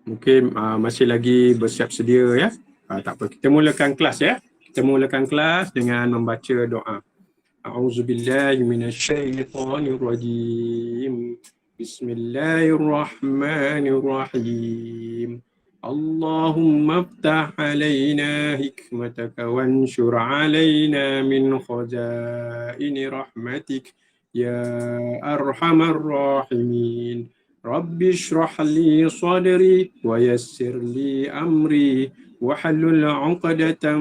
Mungkin masih lagi bersiap sedia ya. Tak apa, kita mulakan kelas ya. Kita mulakan kelas dengan membaca doa. A'udzubillahi minasyaitonirrajim. Bismillahirrahmanirrahim. Allahumma aftah alaina hikmataka wanshur alaina min khazaini rahmatik ya arhamar rahimin. Rabbi shrah li sadri wa yassir li amri wahlul 'uqdatam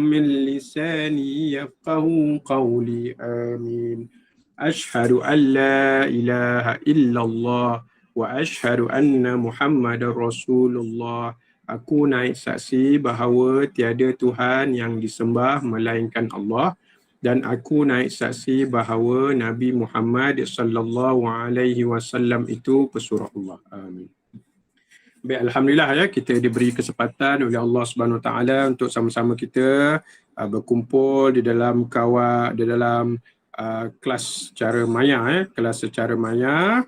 min lisani yafqahu qawli. Amin. Asyhadu an la ilaha illallah wa asyhadu anna Muhammadar Rasulullah. Aku naik saksi bahawa tiada Tuhan yang disembah melainkan Allah, dan aku naik saksi bahawa Nabi Muhammad sallallahu alaihi wasallam itu pesuruh Allah. Amin. Baik, alhamdulillah ya, kita diberi kesempatan oleh Allah Subhanahu Wa Taala untuk sama-sama kita berkumpul di dalam kelas secara maya kelas secara maya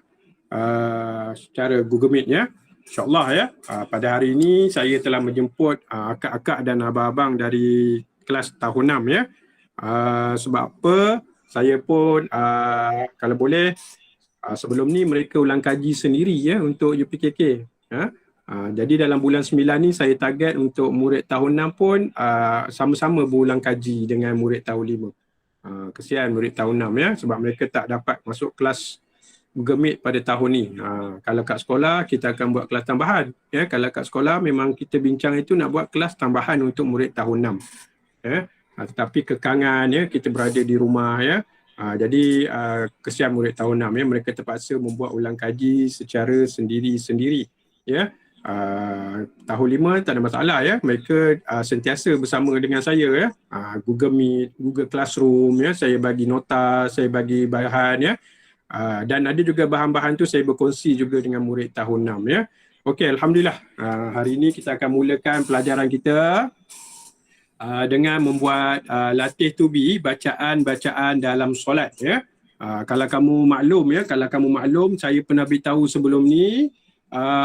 secara Google Meet ya. InsyaAllah ya, pada hari ini saya telah menjemput akak-akak dan abang-abang dari kelas tahun 6 ya. Sebab apa, saya pun kalau boleh sebelum ni mereka ulang kaji sendiri ya untuk UPKK ya. Jadi dalam bulan 9 ni saya target untuk murid tahun 6 pun sama-sama berulang kaji dengan murid tahun 5. Kesian murid tahun 6 ya, sebab mereka tak dapat masuk kelas Google Meet pada tahun ni. Kalau kat sekolah kita akan buat kelas tambahan ya. Kalau kat sekolah memang kita bincang itu nak buat kelas tambahan untuk murid tahun 6 ya. Tetapi kekangan ya, kita berada di rumah ya. Jadi kesian murid tahun 6 ya, mereka terpaksa membuat ulang kaji secara sendiri-sendiri ya. Tahun 5 tak ada masalah ya, mereka sentiasa bersama dengan saya ya. Google Meet, Google Classroom ya, saya bagi nota, saya bagi bahan ya. Dan ada juga bahan-bahan tu saya berkongsi juga dengan murid tahun 6 ya. Okey, alhamdulillah. Hari ini kita akan mulakan pelajaran kita dengan membuat latih to be, bacaan-bacaan dalam solat ya. Kalau kamu maklum saya pernah beritahu sebelum ni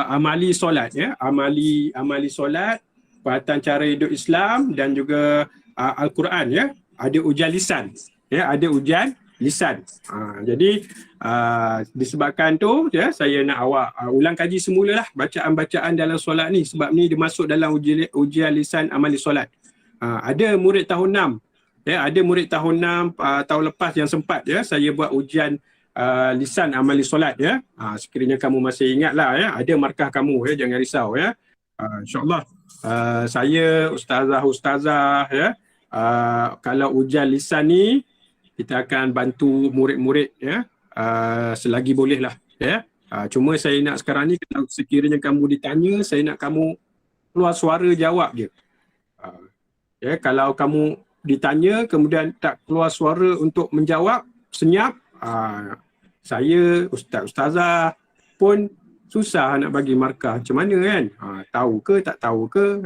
amali solat ya, amali solat, perhatian cara hidup Islam dan juga Al-Quran ya. Ada ujian lisan ya, ada ujian lisan. Jadi disebabkan tu ya, saya nak awak ulang kaji semulalah bacaan-bacaan dalam solat ni, sebab ni dia masuk dalam ujian lisan amali solat. Ada murid tahun 6 ya, ada murid tahun 6 tahun lepas yang sempat ya saya buat ujian lisan amali solat ya. Sekiranya kamu masih ingatlah ya, ada markah kamu ya, jangan risau ya. InsyaAllah saya ustazah ya, kalau ujian lisan ni kita akan bantu murid-murid ya, selagi boleh lah ya. Cuma saya nak sekarang ni, kalau sekiranya kamu ditanya, saya nak kamu keluar suara jawab je. Ya, kalau kamu ditanya kemudian tak keluar suara untuk menjawab, senyap, saya ustazah pun susah nak bagi markah. Macam mana kan? Tahu ke tak tahu ke?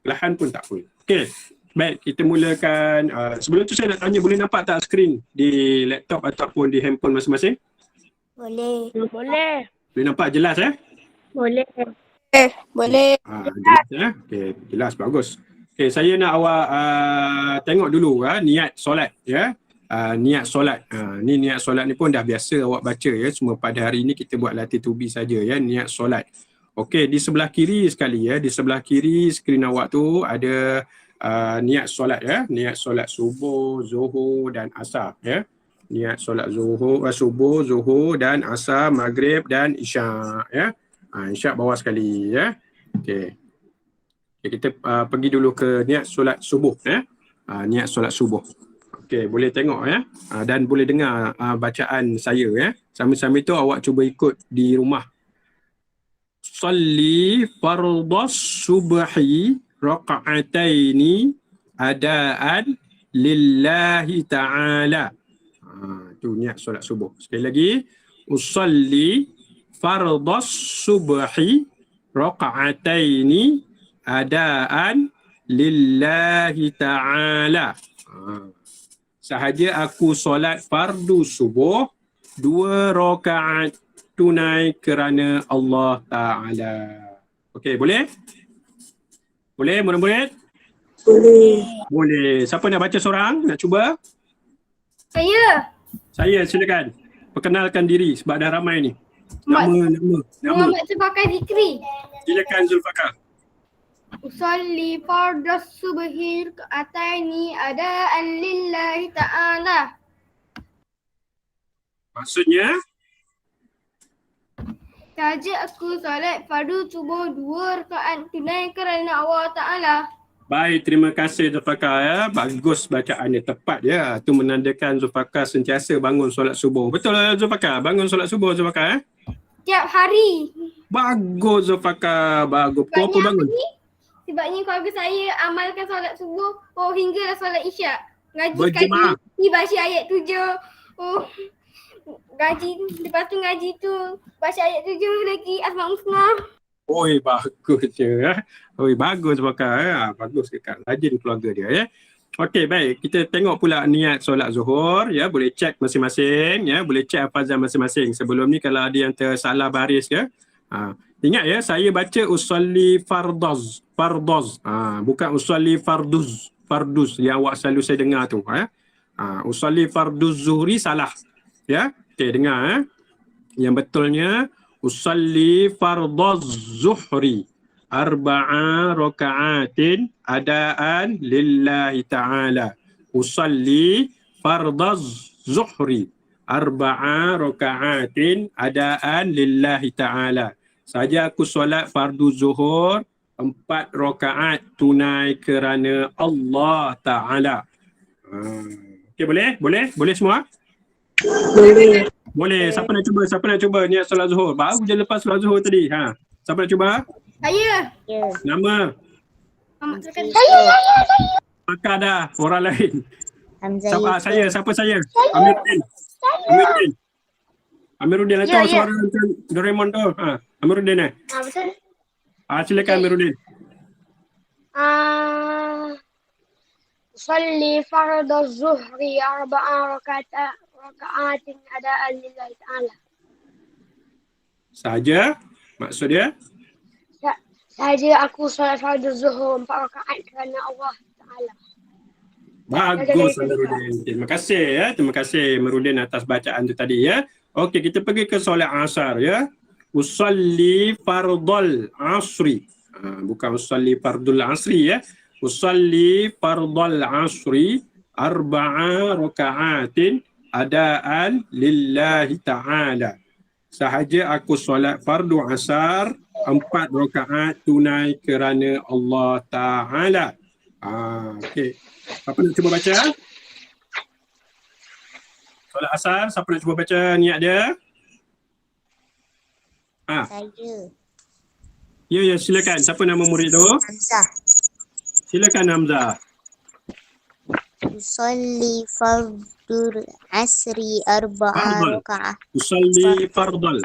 Perlahan pun tak apa. Okey. Baik, kita mulakan. Sebelum tu saya nak tanya, boleh nampak tak skrin di laptop ataupun di handphone masing-masing? Boleh. Boleh nampak jelas Boleh. Boleh. Jelas Okey, jelas, bagus. Okey, saya nak awak tengok dulu niat solat ya. Niat solat. Ni niat solat ni pun dah biasa awak baca ya. Semua pada hari ini kita buat latih tubi saja ya, niat solat. Okey, di sebelah kiri sekali ya, di sebelah kiri skrin awak tu ada niat solat ya, niat solat subuh, zuhur dan asar ya. Niat solat subuh, zuhur dan asar, maghrib dan isyak ya. Isyak bawah sekali ya. Okey. Kita pergi dulu ke niat solat subuh ya. Niat solat subuh. Okey, boleh tengok ya. Dan boleh dengar bacaan saya ya. Sambil-sambil tu awak cuba ikut di rumah. Salli fardhas subhi raqa'ataini adaan lillahi ta'ala. Tu niat solat subuh. Sekali lagi, usalli fardhas subhi raqa'ataini adaan lillahi ta'ala. Sahaja aku solat fardu subuh 2 rakaat tunai kerana Allah Ta'ala. Okey, boleh? Boleh murid-murid? Boleh. Boleh. Siapa nak baca seorang? Nak cuba? Saya. Saya, silakan. Perkenalkan diri sebab dah ramai ni. Nama. Muhammad Zulfaqar Zikri. Silakan Zulfaqar. Usalli fardas subhi raka'ataini adaan lillahi ta'ala. Maksudnya? Saja aku solat fardu subuh 2 rakaat tunai kerana Allah Ta'ala. Baik, terima kasih Zulfaqar ya. Bagus bacaannya, tepat ya. Itu menandakan Zulfaqar sentiasa bangun solat subuh. Betul Zulfaqar? Bangun solat subuh Zulfaqar? Tiap hari. Bagus Zulfaqar, bagus. Pukul apa bangun? Sebabnya keluarga saya amalkan solat subuh hinggalah solat isyak. Ngaji Berjemaah. kaji, baca ayat 7. Ngaji, lepas tu ngaji tu baca ayat 7 lagi Asmaul Husna. Oi, bagus je ya. Oi, bagus Zulfaqar ya. Bagus dekat rajin keluarga dia ya. Okey, baik. Kita tengok pula niat solat Zuhur ya. Boleh cek masing-masing ya. Boleh cek hafazan masing-masing. Sebelum ni kalau ada yang tersalah baris ya. Ingat ya, saya baca usolli fardoz. Bukan usolli farduz yang awak selalu saya dengar tu ya. Usolli farduz zuhri salah ya. Okey, dengar ya. Yang betulnya usolli fardoz zuhri arba'a raka'atin adaan lillahi ta'ala. Usolli fardoz zuhri arba'a raka'atin adaan lillahi ta'ala. Saja aku solat fardu zuhur 4 rakaat tunai kerana Allah Ta'ala. Okey, boleh? Boleh semua? Boleh. Boleh. Siapa nak cuba niat solat zuhur? Baru je lepas solat zuhur tadi. Siapa nak cuba? Saya. Nama? Saya. Pakar dah. Orang lain. Hamzah. Siapa saya? Amiruddin lah, tahu suara macam Doraemon tu. Amiruddin Betul. Silakan Amiruddin. Usalli farda zuhri arba'a raka'atin adaan lillahi ta'ala. Saja? Maksud dia? Saja aku solat farda zuhur 4 rakaat kerana Allah Ta'ala. Bagus Amiruddin. Terima kasih ya. Terima kasih Amiruddin atas bacaan tu tadi ya. Okey, kita pergi ke solat asar ya. Usalli fardal asri. Bukan usalli fardul asri ya. Usalli fardal asri arba'a raka'atin adaan lillahi ta'ala. Sahaja aku solat fardu asar 4 rakaat tunai kerana Allah Ta'ala. Okey. Siapa nak cuba baca? Solat asar, siapa nak cuba baca niat dia? Saya. Ya, silakan. Siapa nama murid tu? Hamzah. Silakan Hamzah. Usalli fardul asri arba'a raka'ah. Usalli fardal.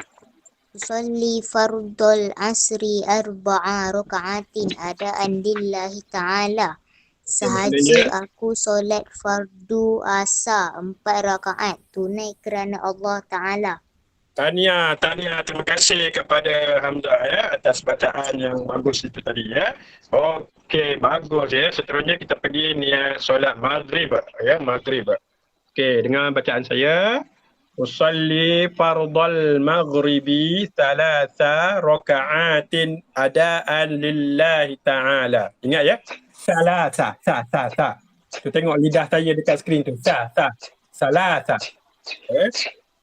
Usalli fardul asri arba'a raka'atin adaan lillahi ta'ala. Sahaja aku solat fardu asar 4 rakaat tunai kerana Allah Ta'ala. Tahniah. Terima kasih kepada Hamzah ya atas bacaan yang bagus itu tadi ya. Okey, bagus ya. Seterusnya kita pergi niat solat maghrib ya, maghrib. Okey, dengan bacaan saya. Usalli fardal maghribi 3 raka'atin adaan lillahi ta'ala. Ingat ya? Salasa. Tu tengok lidah saya dekat skrin tu. Salasa.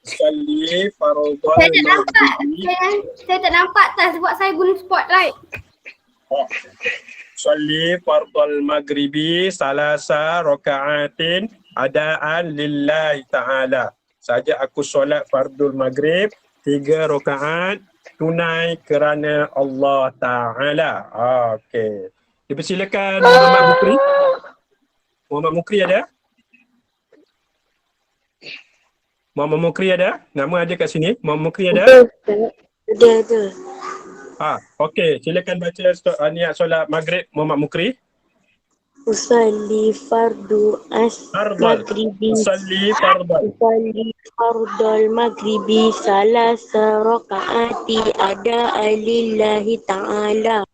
Usalli fardal maghribi. Saya tak nampak tak sebab saya guna spotlight. Usalli fardal maghribi 3 raka'atin adaan lillahi ta'ala. Saja aku solat fardul maghrib 3 rakaat tunai kerana Allah Ta'ala. Okey. Dipersilakan Muhammad Mukri. Muhammad Mukri ada? Muhammad Mukri ada? Nama ada kat sini. Muhammad Mukri ada? Ada. Okey. Silakan baca niat solat maghrib Muhammad Mukri. Usalli fardu Fardal. maghribi. Usalli fardal. Usalli fardal maghribi salasa rakaati ada lillahi ta'ala.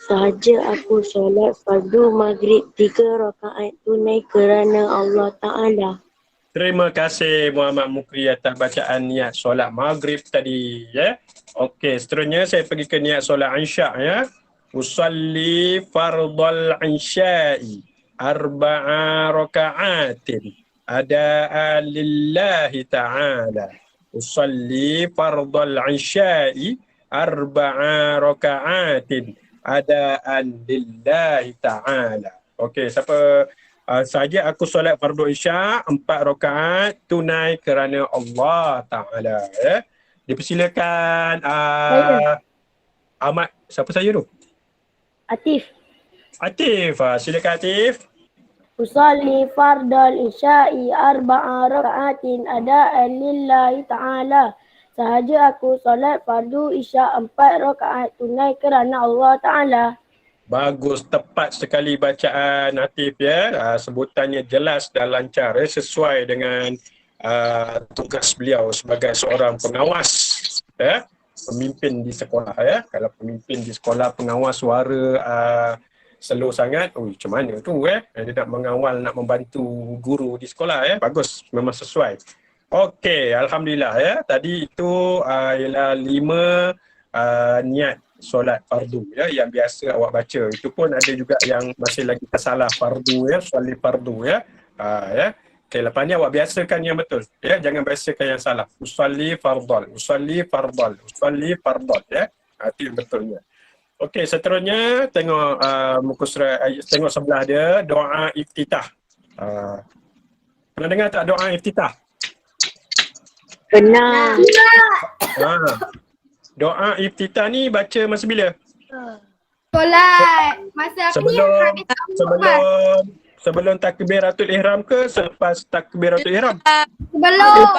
Sahaja aku solat fardu maghrib 3 rakaat tunai kerana Allah Ta'ala. Terima kasih Muhammad Mukri atas bacaan niat solat maghrib tadi. Ya. Okey, seterusnya saya pergi ke niat solat insya' ya. Usalli fardal insya'i arba'a raka'atin ada'a lillahi ta'ala. Usalli fardal insya'i arba'a raka'atin ada'an lillahi ta'ala. Okey, siapa saja aku solat fardu isya' 4 rakaat tunai kerana Allah Ta'ala. Ya. Dipersilakan Ahmad, siapa saya tu? Atif. Atif, silakan Atif. Usalli fardal isya'i arba'a raka'atin ada'an lillahi ta'ala. Sahaja aku solat fardu isya' 4 rakaat tunai kerana Allah Ta'ala. Bagus, tepat sekali bacaan Atif ya. Sebutannya jelas dan lancar ya, sesuai dengan tugas beliau sebagai seorang pengawas ya, pemimpin di sekolah ya. Kalau pemimpin di sekolah pengawas suara slow sangat, macam mana tu dia nak mengawal, nak membantu guru di sekolah ya. Bagus, memang sesuai. Okey, alhamdulillah ya. Tadi itu ialah 5 niat solat fardu ya yang biasa awak baca. Itu pun ada juga yang masih lagi tersalah fardu ya, solat fardu ya. Ya. Okey, lepas ni awak biasakan yang betul ya, jangan biasakan yang salah. Usalli fardal, usalli fardal, usalli fardal ya. Itu yang betulnya. Okey, seterusnya tengok muka surat, tengok sebelah dia doa iftitah. Pernah dengar tak doa iftitah? Benar. Doa iftitah ni baca masa bila? Solat. Masa apa ni? Sebelum takbiratul ihram ke selepas takbiratul ihram? Sebelum.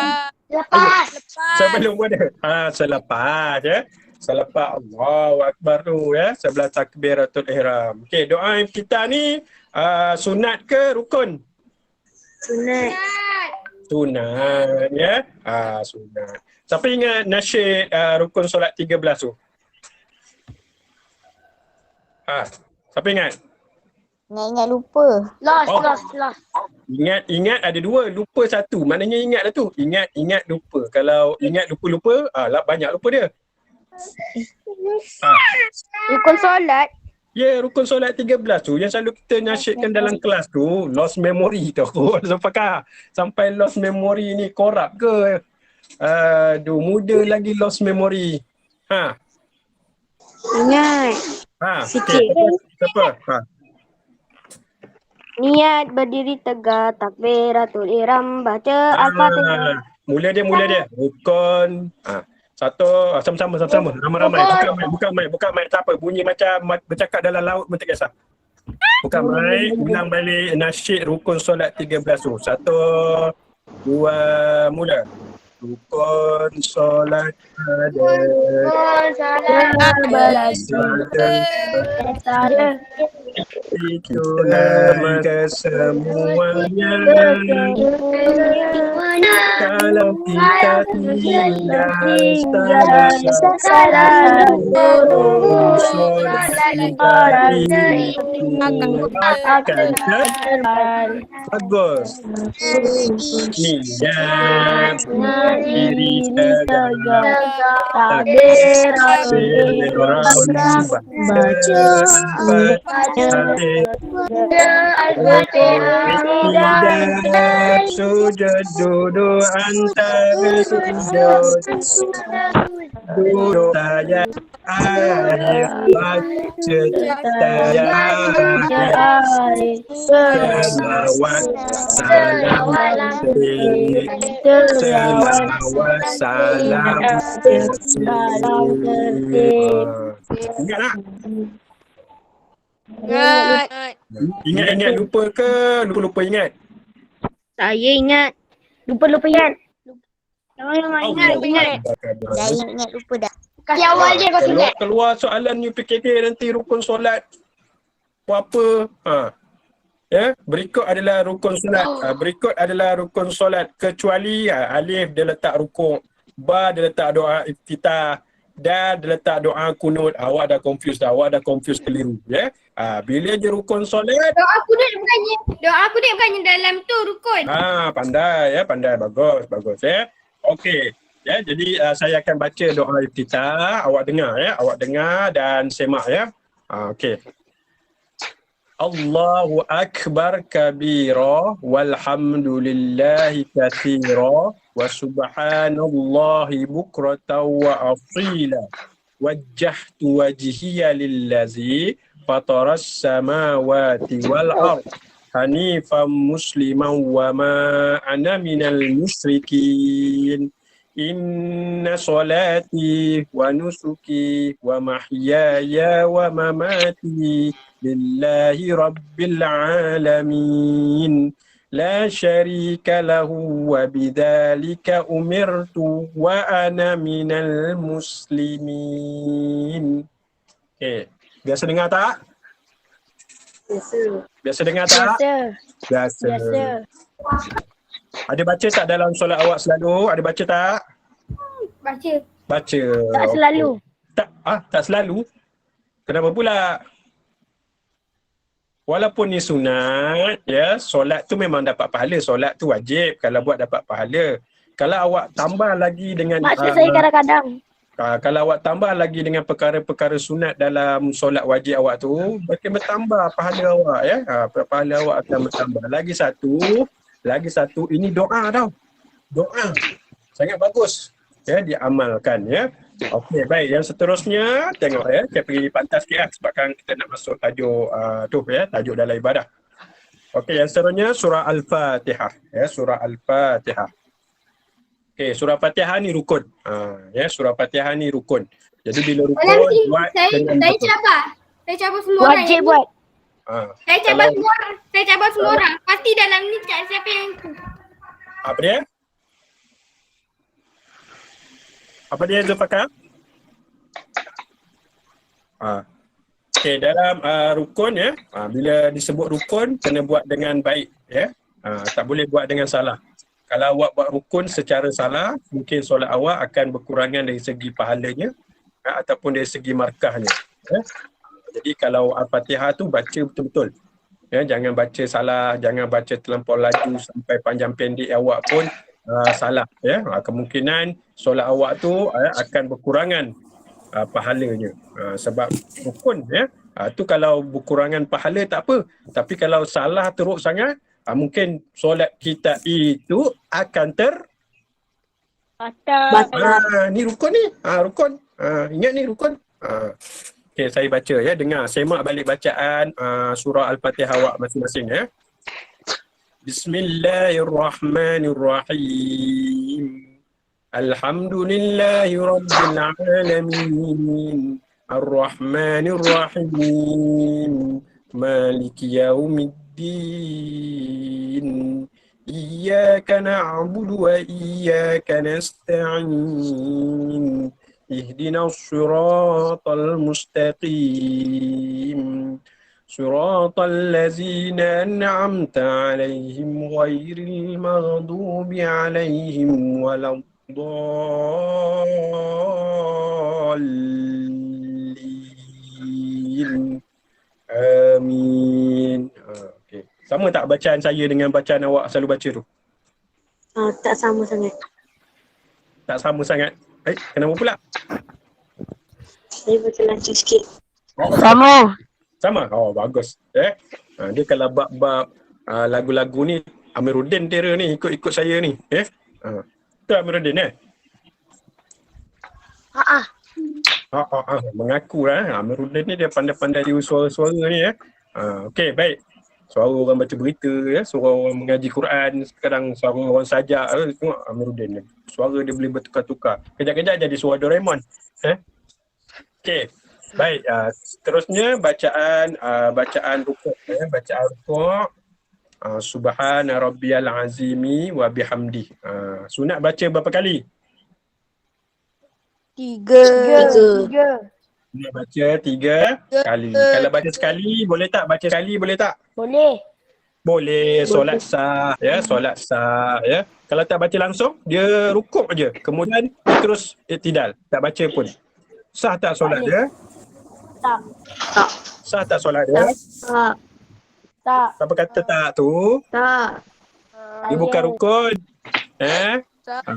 Lepas. Sebelum ada. Selepas ya. Selepas Allahu Akbar tu ya, sebelah takbiratul ihram. Okey, doa iftitah ni sunat ke rukun? Sunat. Sunat ya. Sunat. Siapa ingat nasyid rukun solat 13 tu? Siapa ingat? Ingat-ingat lupa. Lost. Ingat ada 2, lupa 1. Maknanya ingat dah tu. Ingat lupa. Kalau ingat lupa, banyak lupa dia. Rukun solat. Ya, rukun solat 13 tu yang selalu kita nasyidkan dalam kelas tu, lost memory tu. Sampai lost memory ni korup ke? Muda lagi lost memory. Ingat. Sikit. Siapa? Niat berdiri tegak, takbiratul ihram, baca Al-Fatihah. Mula dia. Rukun. Satu, sama-sama. Ramai-ramai. Buka mic. Tak apa. Bunyi macam bercakap dalam laut pun tak kisah. Buka mic. Ulang balik nasyid rukun solat 13 tu. 1, 2, mula. Rukun solat itulah kesemuanya. Kalau kita tidak salah bagus. Niat diri tegak, takbiratul ihram, baca Al-Fatihah, sujud duduk antara sujud, duduk tayar akhir, baca tayar akhir, selawat salam ingat tak? Ingat lupa ke? Lupa ingat? Saya ingat. Lupa ingat. Ingat. Dah ingat lupa dah. Kasih awal je kau ingat. Keluar soalan UPKK nanti rukun solat apa? Ya, berikut adalah rukun solat. Berikut adalah rukun solat kecuali alif dia letak rukuk, ba dia letak doa iftitah, dal dia letak doa kunut. Awak dah confuse keliru ya. Bila je rukun solat, Doa kunut bukannya dalam tu rukun. pandai ya, pandai, bagus ya. Okey. Ya, jadi saya akan baca doa iftitah, awak dengar dan semak ya. Okey. Allahu akbar kabira walhamdulillahi katsira wa subhanallahi bukratan wa asila wajjahtu wajhiya lillazi fataras samawati wal ard hanifan musliman wa ma ana minal musyrikin. Inna salati wa nusuki wa mahyaya wa mamati lillahi rabbil alamin la syarika lahu wa bidzalika umirtu wa ana minal muslimin. Okey, biasa dengar tak? Biasa dengar tak? Biasa. Ada baca tak dalam solat awak selalu? Ada baca tak? Baca. Tak selalu. Tak selalu? Kenapa pula? Walaupun ni sunat, ya, solat tu memang dapat pahala. Solat tu wajib kalau buat dapat pahala. Kalau awak tambah lagi dengan Maksud saya kadang-kadang. kalau awak tambah lagi dengan perkara-perkara sunat dalam solat wajib awak tu, makin bertambah pahala awak ya. Pahala awak akan bertambah. Lagi satu ini doa tau. Doa. Sangat bagus. Ya, diamalkan ya. Okey, baik. Yang seterusnya tengok ya. Kita pergi pantas sikit sebabkan kita nak masuk tajuk tajuk dalam ibadah. Okey, yang seterusnya surah Al-Fatihah ya, surah Al-Fatihah. Okey, surah Fatihah ni rukun. Ya, surah Fatihah ni rukun. Jadi bila rukun buat dengan Saya betul. Saya cabar semua orang. Wajib buat. Saya cabar semua orang. Pasti dalam ni siapa yang tu. Apa dia? Apa dia Zulfaqar? Okey, dalam rukun ya, bila disebut rukun kena buat dengan baik ya. Tak boleh buat dengan salah. Kalau awak buat rukun secara salah, mungkin solat awak akan berkurangan dari segi pahalanya ataupun dari segi markahnya. Ya. Jadi kalau Al-Fatihah tu baca betul-betul. Ya, jangan baca salah, jangan baca terlampau laju sampai panjang pendek awak pun salah ya. Kemungkinan solat awak tu akan berkurangan pahalanya. Sebab rukun ya. Tu kalau berkurangan pahala tak apa. Tapi kalau salah teruk sangat, mungkin solat kita itu akan Batal. ni rukun ni. Rukun. Ingat ni rukun. Okey, saya baca ya. Dengar, semak balik bacaan surah Al-Fatihah awak masing-masing ya. Bismillahirrahmanirrahim. Alhamdulillahi rabbil alamin. Ar-Rahmanir-Rahim. Maliki yaumiddin. Iyyaka na'budu wa iyyaka nasta'in. اهدنا الصراط المستقيم صراط الذين أنعمت عليهم غير المغضوب عليهم ولا الضالين آمين. Okay. Sama tak bacaan saya dengan bacaan awak selalu baca tu? Tak sama sangat. Tak sama sangat. Kenapa pula? Saya baca lancar sikit. Sama? Oh, bagus. Dia kalau bab-bab lagu-lagu ni, Amiruddin Tera ni ikut saya ni. Tu Amiruddin mengaku lah. Amiruddin ni dia pandai-pandai dia suara-suara ni Okey, baik. Suara orang baca berita suara orang mengaji Quran, sekarang suara orang sajak tengok Amiruddin ni. Suara dia boleh bertukar-tukar. Kejap-kejap jadi suara Doraemon. Okey. Baik, seterusnya bacaan rukuk bacaan rukuk. Subhana rabbiyal azimi wa bihamdi. Sunat baca berapa kali? 3. Sunat baca 3 kali. Kalau baca sekali boleh tak? Baca sekali boleh tak? Boleh. Boleh solat sah ya, solat sah ya. Kalau tak baca langsung, dia rukuk je. Kemudian dia terus iktidal, tak baca pun. Sah tak solat dia? Tak. Sah tak solat dia? Tak. Tak. Siapa kata tak tu? Tak. Dia bukan rukun.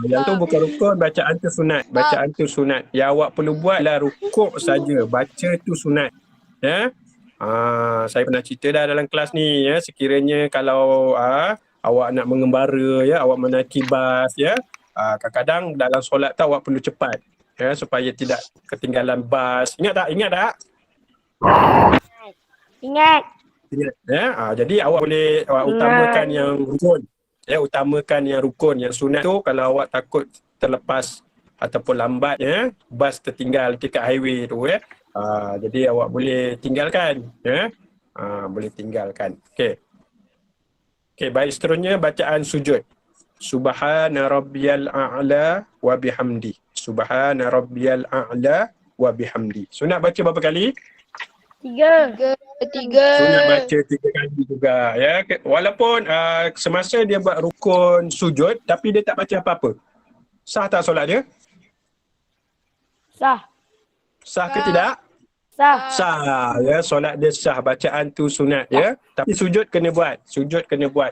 Yang tu bukan rukun, bacaan tu sunat. Bacaan tu sunat. Yang awak perlu buat ialah rukuk saja. Baca tu sunat. Ya. Saya pernah cerita dah dalam kelas ni ya, sekiranya kalau awak nak mengembara ya, awak menaiki bas ya, kadang-kadang dalam solat tu awak perlu cepat ya supaya tidak ketinggalan bas. Ingat tak? Ingat. Ya. Jadi awak boleh utamakan yang rukun. Ya, utamakan yang rukun, yang sunat tu kalau awak takut terlepas ataupun lambat ya, bas tertinggal dekat highway tu ya. Jadi awak boleh tinggalkan ya. Boleh tinggalkan. Okey, baik, seterusnya bacaan sujud. Subhana rabbiyal a'la wa bihamdi. Subhana rabbiyal a'la wa bihamdi. Sunat baca berapa kali? 3. Sunat baca 3 kali juga ya. Walaupun semasa dia buat rukun sujud tapi dia tak baca apa-apa. Sah tak solat dia? Sah. Sah ke tidak? Sah. Sah ya, solat dia sah, bacaan tu sunat ya. Tapi sujud kena buat.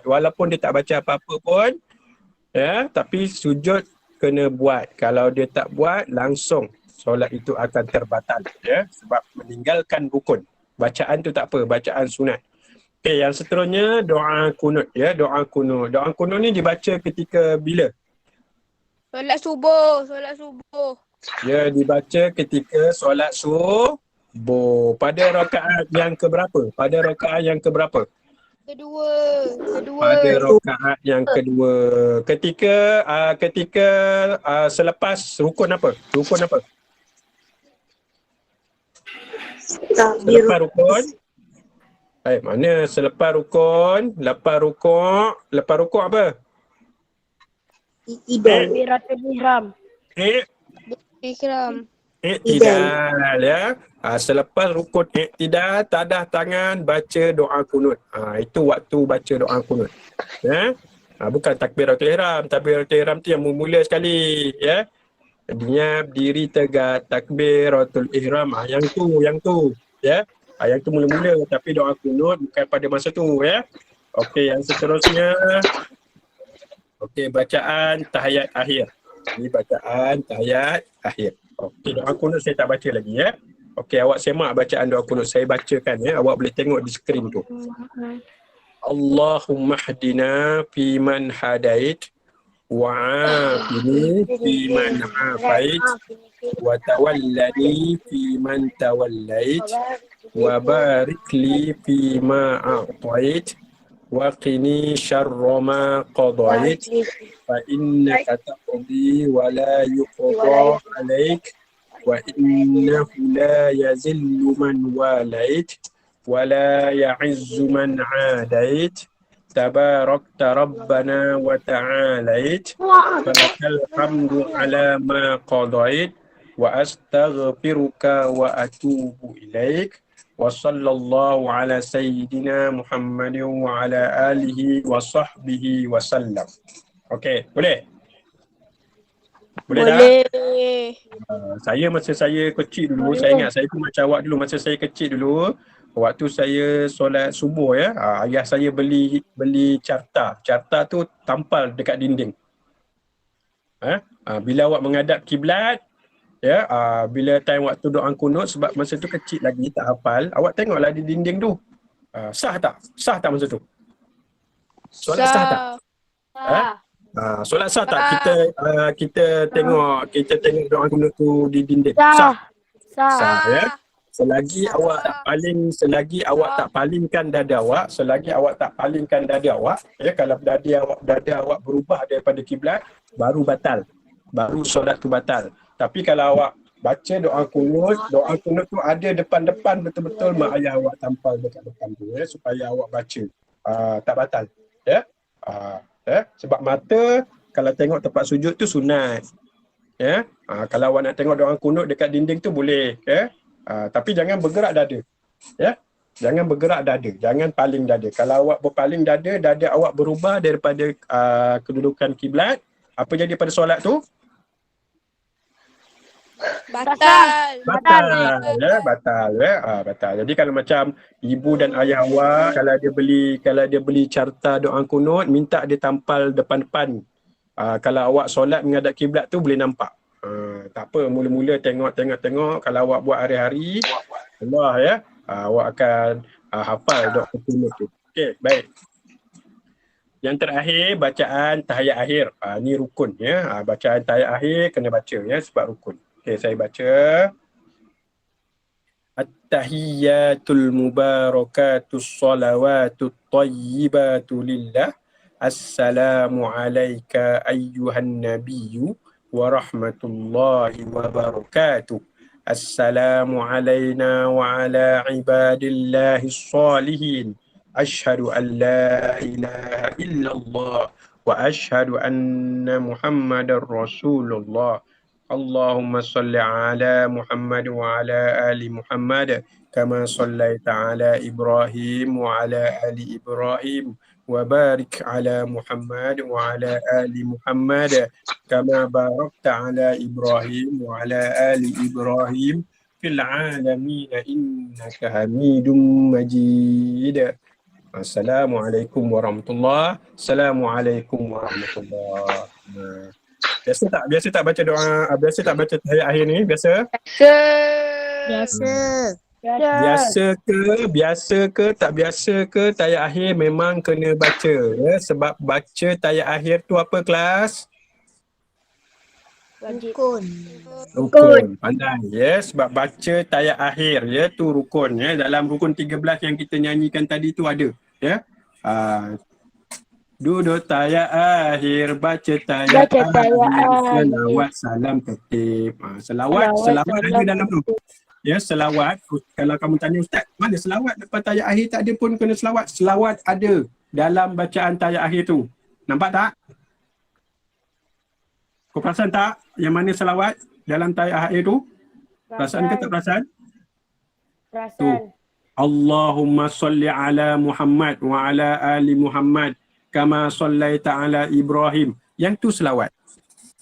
Walaupun dia tak baca apa-apa pun ya, tapi sujud kena buat. Kalau dia tak buat, langsung solat itu akan terbatal ya, sebab meninggalkan rukun. Bacaan tu tak apa, bacaan sunat. Okey, yang seterusnya doa kunut ya, doa kunut. Doa kunut ni dibaca ketika bila? Solat subuh. Ya, dibaca ketika solat subuh. Pada rakaat yang keberapa? Kedua. Pada rakaat yang kedua. Ketika selepas rukun apa? Selepas rukun. Mana selepas rukun? Lepas rukuk apa? Takbiratul ihram. Ikram. Iktidal ya. Selepas rukun iktidal, tadah tangan, baca doa kunut. Itu waktu baca doa kunut. Ya. Bukan takbiratul ihram. Takbiratul ihram tu yang mula sekali ya. Dia berdiri tegak, takbiratul ihram. Yang tu ya. Yang tu mula-mula, tapi doa kunut bukan pada masa tu ya. Okey, yang seterusnya. Okey, bacaan tahiyat akhir. Ini bacaan tahiyat akhir. Okey, doa kunut saya tak baca lagi ya. Okey, awak semak bacaan doa kunut saya bacakan ya. Awak boleh tengok di skrin tu. Allahumma hdina fi man hadait wa afini fi man afait wa tawallani fi man tawallait wa barik li fi ma a'tait wa qini syarra ma qadait fa innaka taqdi wa la yuqda alaik wa innahu la yazillu man walait wa la ya'izzu man adait tabarakta rabbana wa ta'alait falakal hamdu ala ma qadait wa astaghfiruka wa atubu ilaik wa sallallahu ala sayyidina Muhammadin wa ala alihi wa sahbihi wa sallam. Okey, boleh? Boleh. Saya masa saya kecil dulu, saya ingat saya pun macam awak dulu masa saya kecil dulu, waktu saya solat subuh ya, ayah saya beli carta. Carta tu tampal dekat dinding. Bila awak menghadap kiblat ya, bila time waktu doa kunut, sebab masa tu kecil lagi tak hafal, awak tengoklah di dinding tu. Sah tak masa tu? Solat sah tak? Solat sah tak? Kita tengok doa kunut tu di dinding. Sah ya. Selagi awak tak palingkan dada awak, ya, kalau dada awak berubah daripada kiblat, baru batal. Baru solat tu batal. Tapi kalau awak baca doa kunut tu ada depan-depan betul-betul mak ayah awak tampal dekat depan tu ya, supaya awak baca. Tak batal. Ya. Sebab mata kalau tengok tempat sujud tu sunat. Ya. Kalau awak nak tengok doa kunut dekat dinding tu boleh ya. Tapi jangan bergerak dada. Ya. Jangan bergerak dada, jangan paling dada. Kalau awak berpaling dada, dada awak berubah daripada kedudukan kiblat. Apa jadi pada solat tu? Batal. Batal. Batal. Batal. Jadi kalau macam ibu dan ayah awak, kalau dia beli carta doa kunut, minta dia tampal depan-depan. Kalau awak solat menghadap kiblat tu boleh nampak. Tak apa, mula-mula tengok. Kalau awak buat hari-hari, Allah ya, awak akan hafal doa kunut tu. Okey, baik. Yang terakhir, bacaan tahiyat akhir. Ni rukun ya. Bacaan tahiyat akhir kena baca ya sebab rukun. Okey, saya baca. At-tahiyyatul mubarakatus salawatut tayyibatu lillah. Assalamu alayka ayyuhan nabiyyu wa rahmatullahi wa barakatuh. Assalamu alayna wa ala ibadillahis salihin. Ashhadu an la ilaha illallah wa ashhadu anna Muhammadar Rasulullah. Allahumma salli ala Muhammad wa ala ali Muhammad kama sallaita ala Ibrahim wa ala ali Ibrahim wa barik ala Muhammad wa ala ali Muhammad kama barakta ala Ibrahim wa ala ali Ibrahim fil alamin innaka Hamidum Majid. Assalamualaikum warahmatullahi. Assalamualaikum warahmatullahi. Biasa tak baca doa, biasa tak baca tahiyat akhir ni, biasa? Biasa ke tak biasa ke tahiyat akhir memang kena baca ya, sebab baca tahiyat akhir tu apa kelas? Rukun. Pandai ya, sebab baca tahiyat akhir ya tu rukun ya. Dalam rukun 13 yang kita nyanyikan tadi tu ada ya. Duduk tahiyat akhir, baca tahiyat akhir, selawat salam tertib. Selawat ada dalam tu. Ya, selawat. Kalau kamu tanya ustaz, mana selawat lepas tahiyat akhir tak ada pun kena selawat. Selawat ada dalam bacaan tahiyat akhir tu. Nampak tak? Kau perasan tak yang mana selawat dalam tahiyat akhir tu? Perasan ke tak perasan? Perasan. Tu. Allahumma salli ala Muhammad wa ala ali Muhammad kama sallaita ala Ibrahim. Yang tu selawat.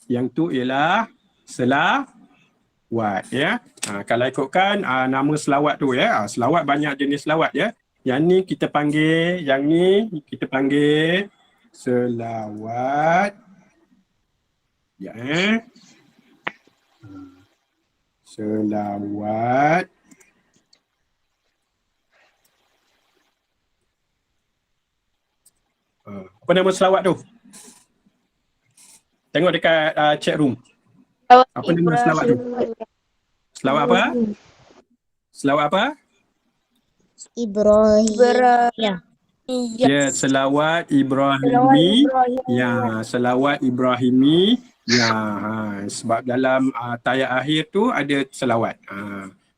Yang tu ialah selawat ya. Kalau ikutkan nama selawat tu ya. Selawat banyak jenis selawat ya. Yang ni kita panggil, selawat. Ya. Selawat. Apa nama selawat tu? Tengok dekat chat room. Apa nama selawat tu? Selawat apa? Selawat apa? Ibrahim. Ya, selawat Ibrahimi. Ya, selawat Ibrahimi. Ya, sebab dalam tahiyat akhir tu ada selawat.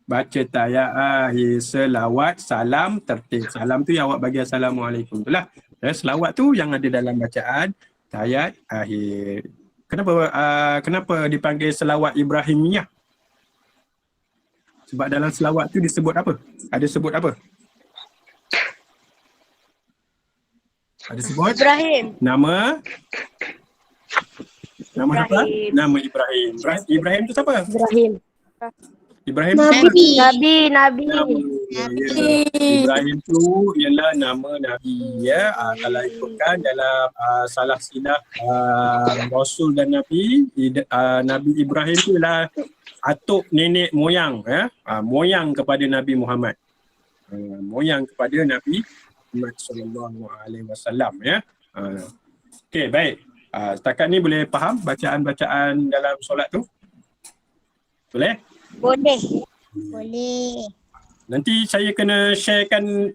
Baca tahiyat akhir, selawat, salam tertib. Salam tu yang awak bagi assalamualaikum. Itulah. Selawat tu yang ada dalam bacaan tahiyat akhir. Kenapa dipanggil selawat Ibrahimiyah? Sebab dalam selawat tu disebut apa? Ada sebut apa? Ada sebut? Ibrahim. Nama apa? Nama Ibrahim. Ibrahim tu siapa? Ibrahim Nabi. Ibrahim tu ialah nama Nabi ya. Kalau ikutkan dalam salah silah Rasul dan Nabi, Nabi Ibrahim tu ialah atuk nenek moyang ya. Moyang kepada Nabi Muhammad. Moyang kepada Nabi Muhammad sallallahu alaihi wasallam ya. Okey, baik. Setakat ni boleh faham bacaan-bacaan dalam solat tu? Boleh? Boleh. Nanti saya kena sharekan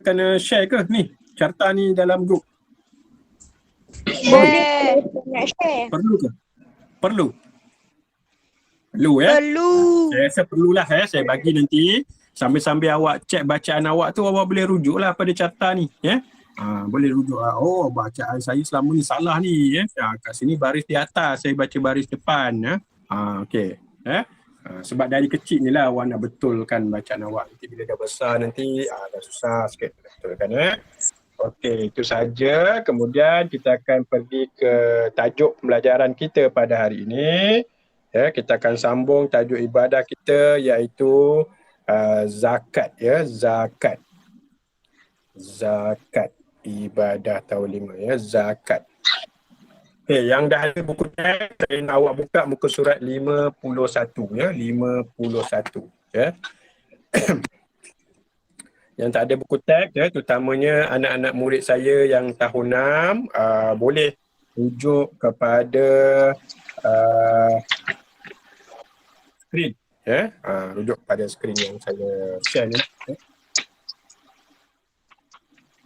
kena share ke ni carta ni dalam grup? Boleh. Nak share. Perlu ke? Perlu ya? Saya rasa perlulah ya. Saya bagi nanti sambil-sambil awak cek bacaan awak tu, awak boleh rujuklah pada carta ni ya. Boleh rujuk bacaan saya selama ni salah ni ya. Kat sini baris di atas, saya baca baris depan ya. Okey. Sebab dari kecil ni lah awak nak betulkan bacaan awak. Nanti bila dah besar nanti dah susah sikit betulkan Okey, itu saja. Kemudian kita akan pergi ke tajuk pembelajaran kita pada hari ini. Ya, kita akan sambung tajuk ibadah kita iaitu zakat ya, zakat. Zakat ibadah tahun 5 ya, zakat. Okey, yang dah ada buku teks, saya nak awak buka muka surat 51 ya, 51 ya. Yang tak ada buku teks ya, terutamanya anak-anak murid saya yang tahun 6 boleh rujuk kepada skrin ya, rujuk kepada skrin yang saya share ni. Ya.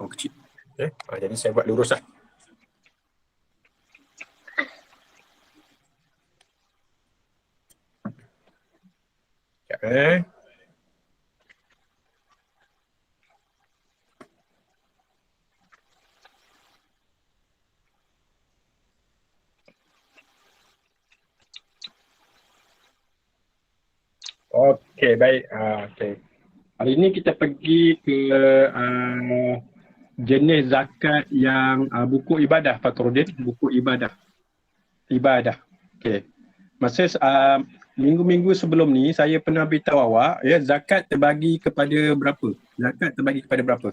Oh kecil. Ya. Jadi saya buat lurus lah. Sekejap Okey, baik. Okey. Hari ini kita pergi ke jenis zakat yang buku ibadah, Fakhruddin, buku ibadah. Ibadah. Okey. Masa minggu-minggu sebelum ni saya pernah beritahu awak ya, zakat terbagi kepada berapa? Zakat terbagi kepada berapa?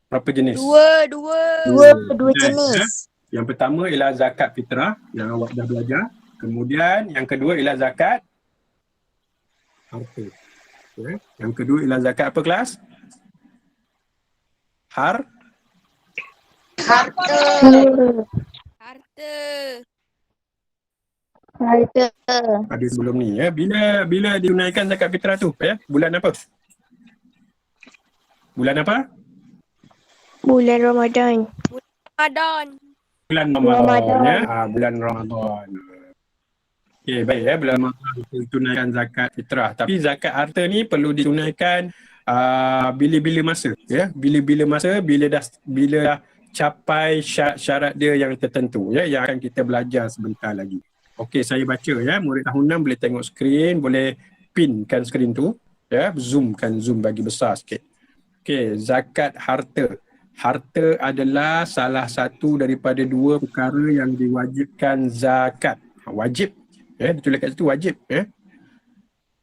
Berapa jenis? Dua jenis. Yang pertama ialah zakat fitrah yang awak dah belajar. Kemudian yang kedua ialah zakat harta. Okay. Yang kedua ialah zakat apa kelas? Harta. Ada sebelum ni ya. Bila ditunaikan zakat fitrah tu ya? Bulan apa? Bulan apa? Bulan Ramadan. Bulan Ramadan ya. Bulan Ramadan. Okey, baik ya, bulan Ramadan kita tunaikan zakat fitrah. Tapi zakat harta ni perlu ditunaikan bila-bila masa ya. Bila-bila masa bila dah capai syarat dia yang tertentu ya, yang akan kita belajar sebentar lagi. Okey, saya baca ya. Murid tahun 6 boleh tengok skrin, boleh pinkan skrin tu ya, zoom bagi besar sikit. Okey, zakat harta. Harta adalah salah satu daripada dua perkara yang diwajibkan zakat. Wajib ya, ditulis kat situ wajib ya.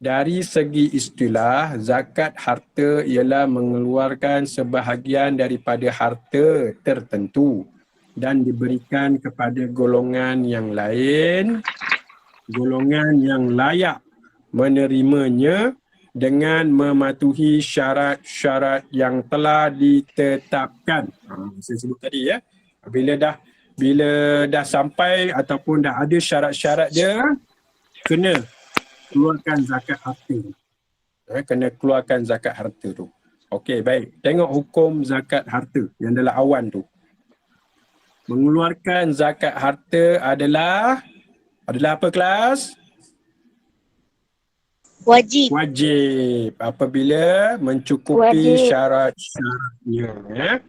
Dari segi istilah, zakat harta ialah mengeluarkan sebahagian daripada harta tertentu dan diberikan kepada golongan yang lain, golongan yang layak menerimanya dengan mematuhi syarat-syarat yang telah ditetapkan. Saya sebut tadi ya, bila dah sampai ataupun dah ada syarat-syarat dia, kena keluarkan zakat harta. Kena keluarkan zakat harta tu. Okey, baik. Tengok hukum zakat harta yang dalam awan tu. Mengeluarkan zakat harta adalah apa kelas? Wajib apabila mencukupi syarat-syaratnya ya.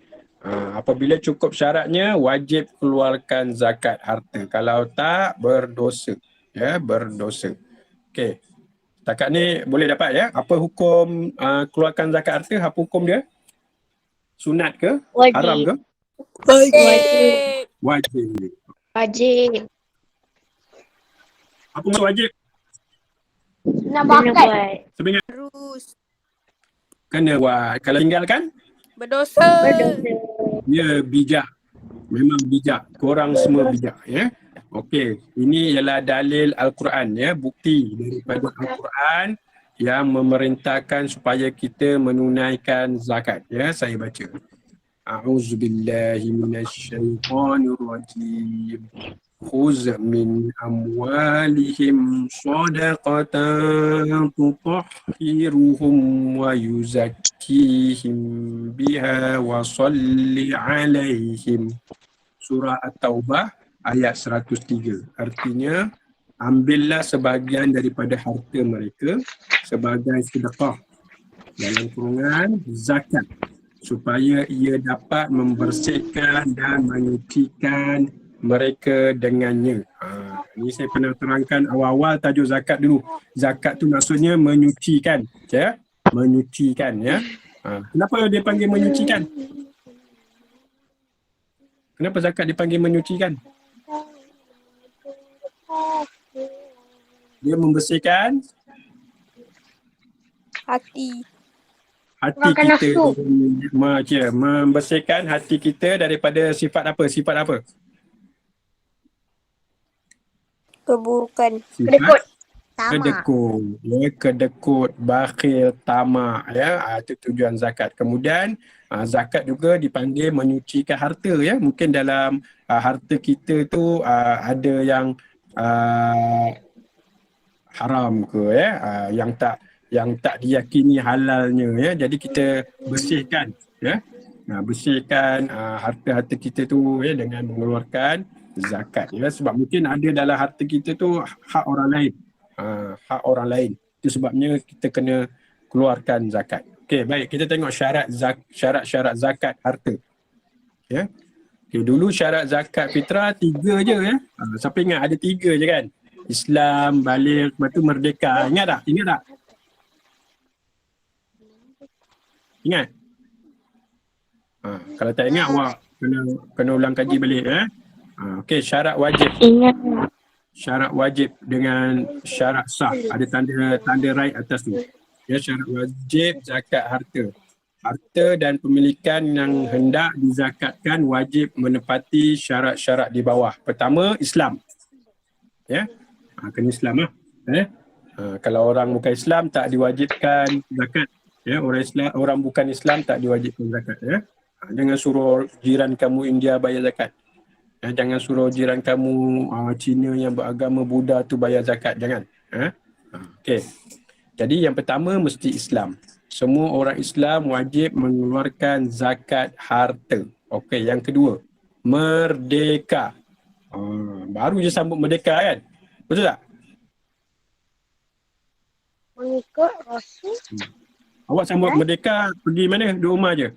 Apabila cukup syaratnya wajib keluarkan zakat harta. Kalau tak berdosa ya, berdosa. Okey. Setakat ni boleh dapat ya. Apa hukum keluarkan zakat harta? Apa hukum dia? Sunat ke? Wajib. Haram ke? Wajib. Wajib. Apa maksud wajib? Nak bakat. Sebenarnya Terus. kena buat. Kalau tinggalkan? Berdosa. Ya, bijak. Memang bijak. Korang semua bijak ya. Okey, ini ialah dalil Al-Quran ya, bukti daripada Al-Quran yang memerintahkan supaya kita menunaikan zakat ya. Saya baca. A'udzubillahi minasyaitonirrajim. Khuz min amwalihim shadaqatan tutahhiruhum wa yuzakkihim biha wa salli alaihim. Surah At-Taubah ayat 103. Artinya, ambillah sebahagian daripada harta mereka sebagai sedekah, dalam kurungan zakat, supaya ia dapat membersihkan dan menyucikan mereka dengannya. Ini saya pernah terangkan awal-awal tajuk zakat dulu. Zakat tu maksudnya menyucikan, ya. Menyucikan, ya. Kenapa dia panggil menyucikan? Kenapa zakat dipanggil menyucikan? Dia membersihkan Hati. hati Makan kita. nafsu. Membersihkan hati kita daripada sifat apa? Sifat apa? Keburukan. Kedekut. Tamak. Kedekut, ya, kedekut, bakhil, tamak, ya, itu tujuan zakat. Kemudian zakat juga dipanggil menyucikan harta, ya. Mungkin dalam harta kita tu ada yang haram ke, ya, yang tak diyakini halalnya, ya. Jadi kita bersihkan, ya. Bersihkan harta-harta kita tu, ya, dengan mengeluarkan zakat, ya. Sebab mungkin ada dalam harta kita tu hak orang lain. Hak orang lain. Itu sebabnya kita kena keluarkan zakat. Okey, baik, kita tengok syarat-syarat zakat harta. Ya. Okay, dulu syarat zakat fitrah 3 je, ya. Siapa ingat ada 3 je kan? Islam, baligh, lepas tu merdeka. Ingat tak? Ingat? Kalau tak ingat awak kena ulang kaji balik, ya. Okey, syarat wajib. Ingat. Syarat wajib dengan syarat sah, ada tanda right atas tu. Ya, syarat wajib zakat harta. Harta dan pemilikan yang hendak dizakatkan wajib menepati syarat-syarat di bawah. Pertama, Islam. Ya. Kena Islam lah. Kalau orang bukan Islam tak diwajibkan zakat. Ya, orang bukan Islam tak diwajibkan zakat, ya. Jangan suruh jiran kamu India bayar zakat. Jangan suruh jiran kamu Cina yang beragama Buddha tu bayar zakat, jangan. Okey. Jadi yang pertama mesti Islam. Semua orang Islam wajib mengeluarkan zakat harta. Okey, yang kedua, merdeka. Baru je sambut merdeka kan? Betul tak? Mengikut Rasul. Awak sambut merdeka pergi mana? Duduk rumah je?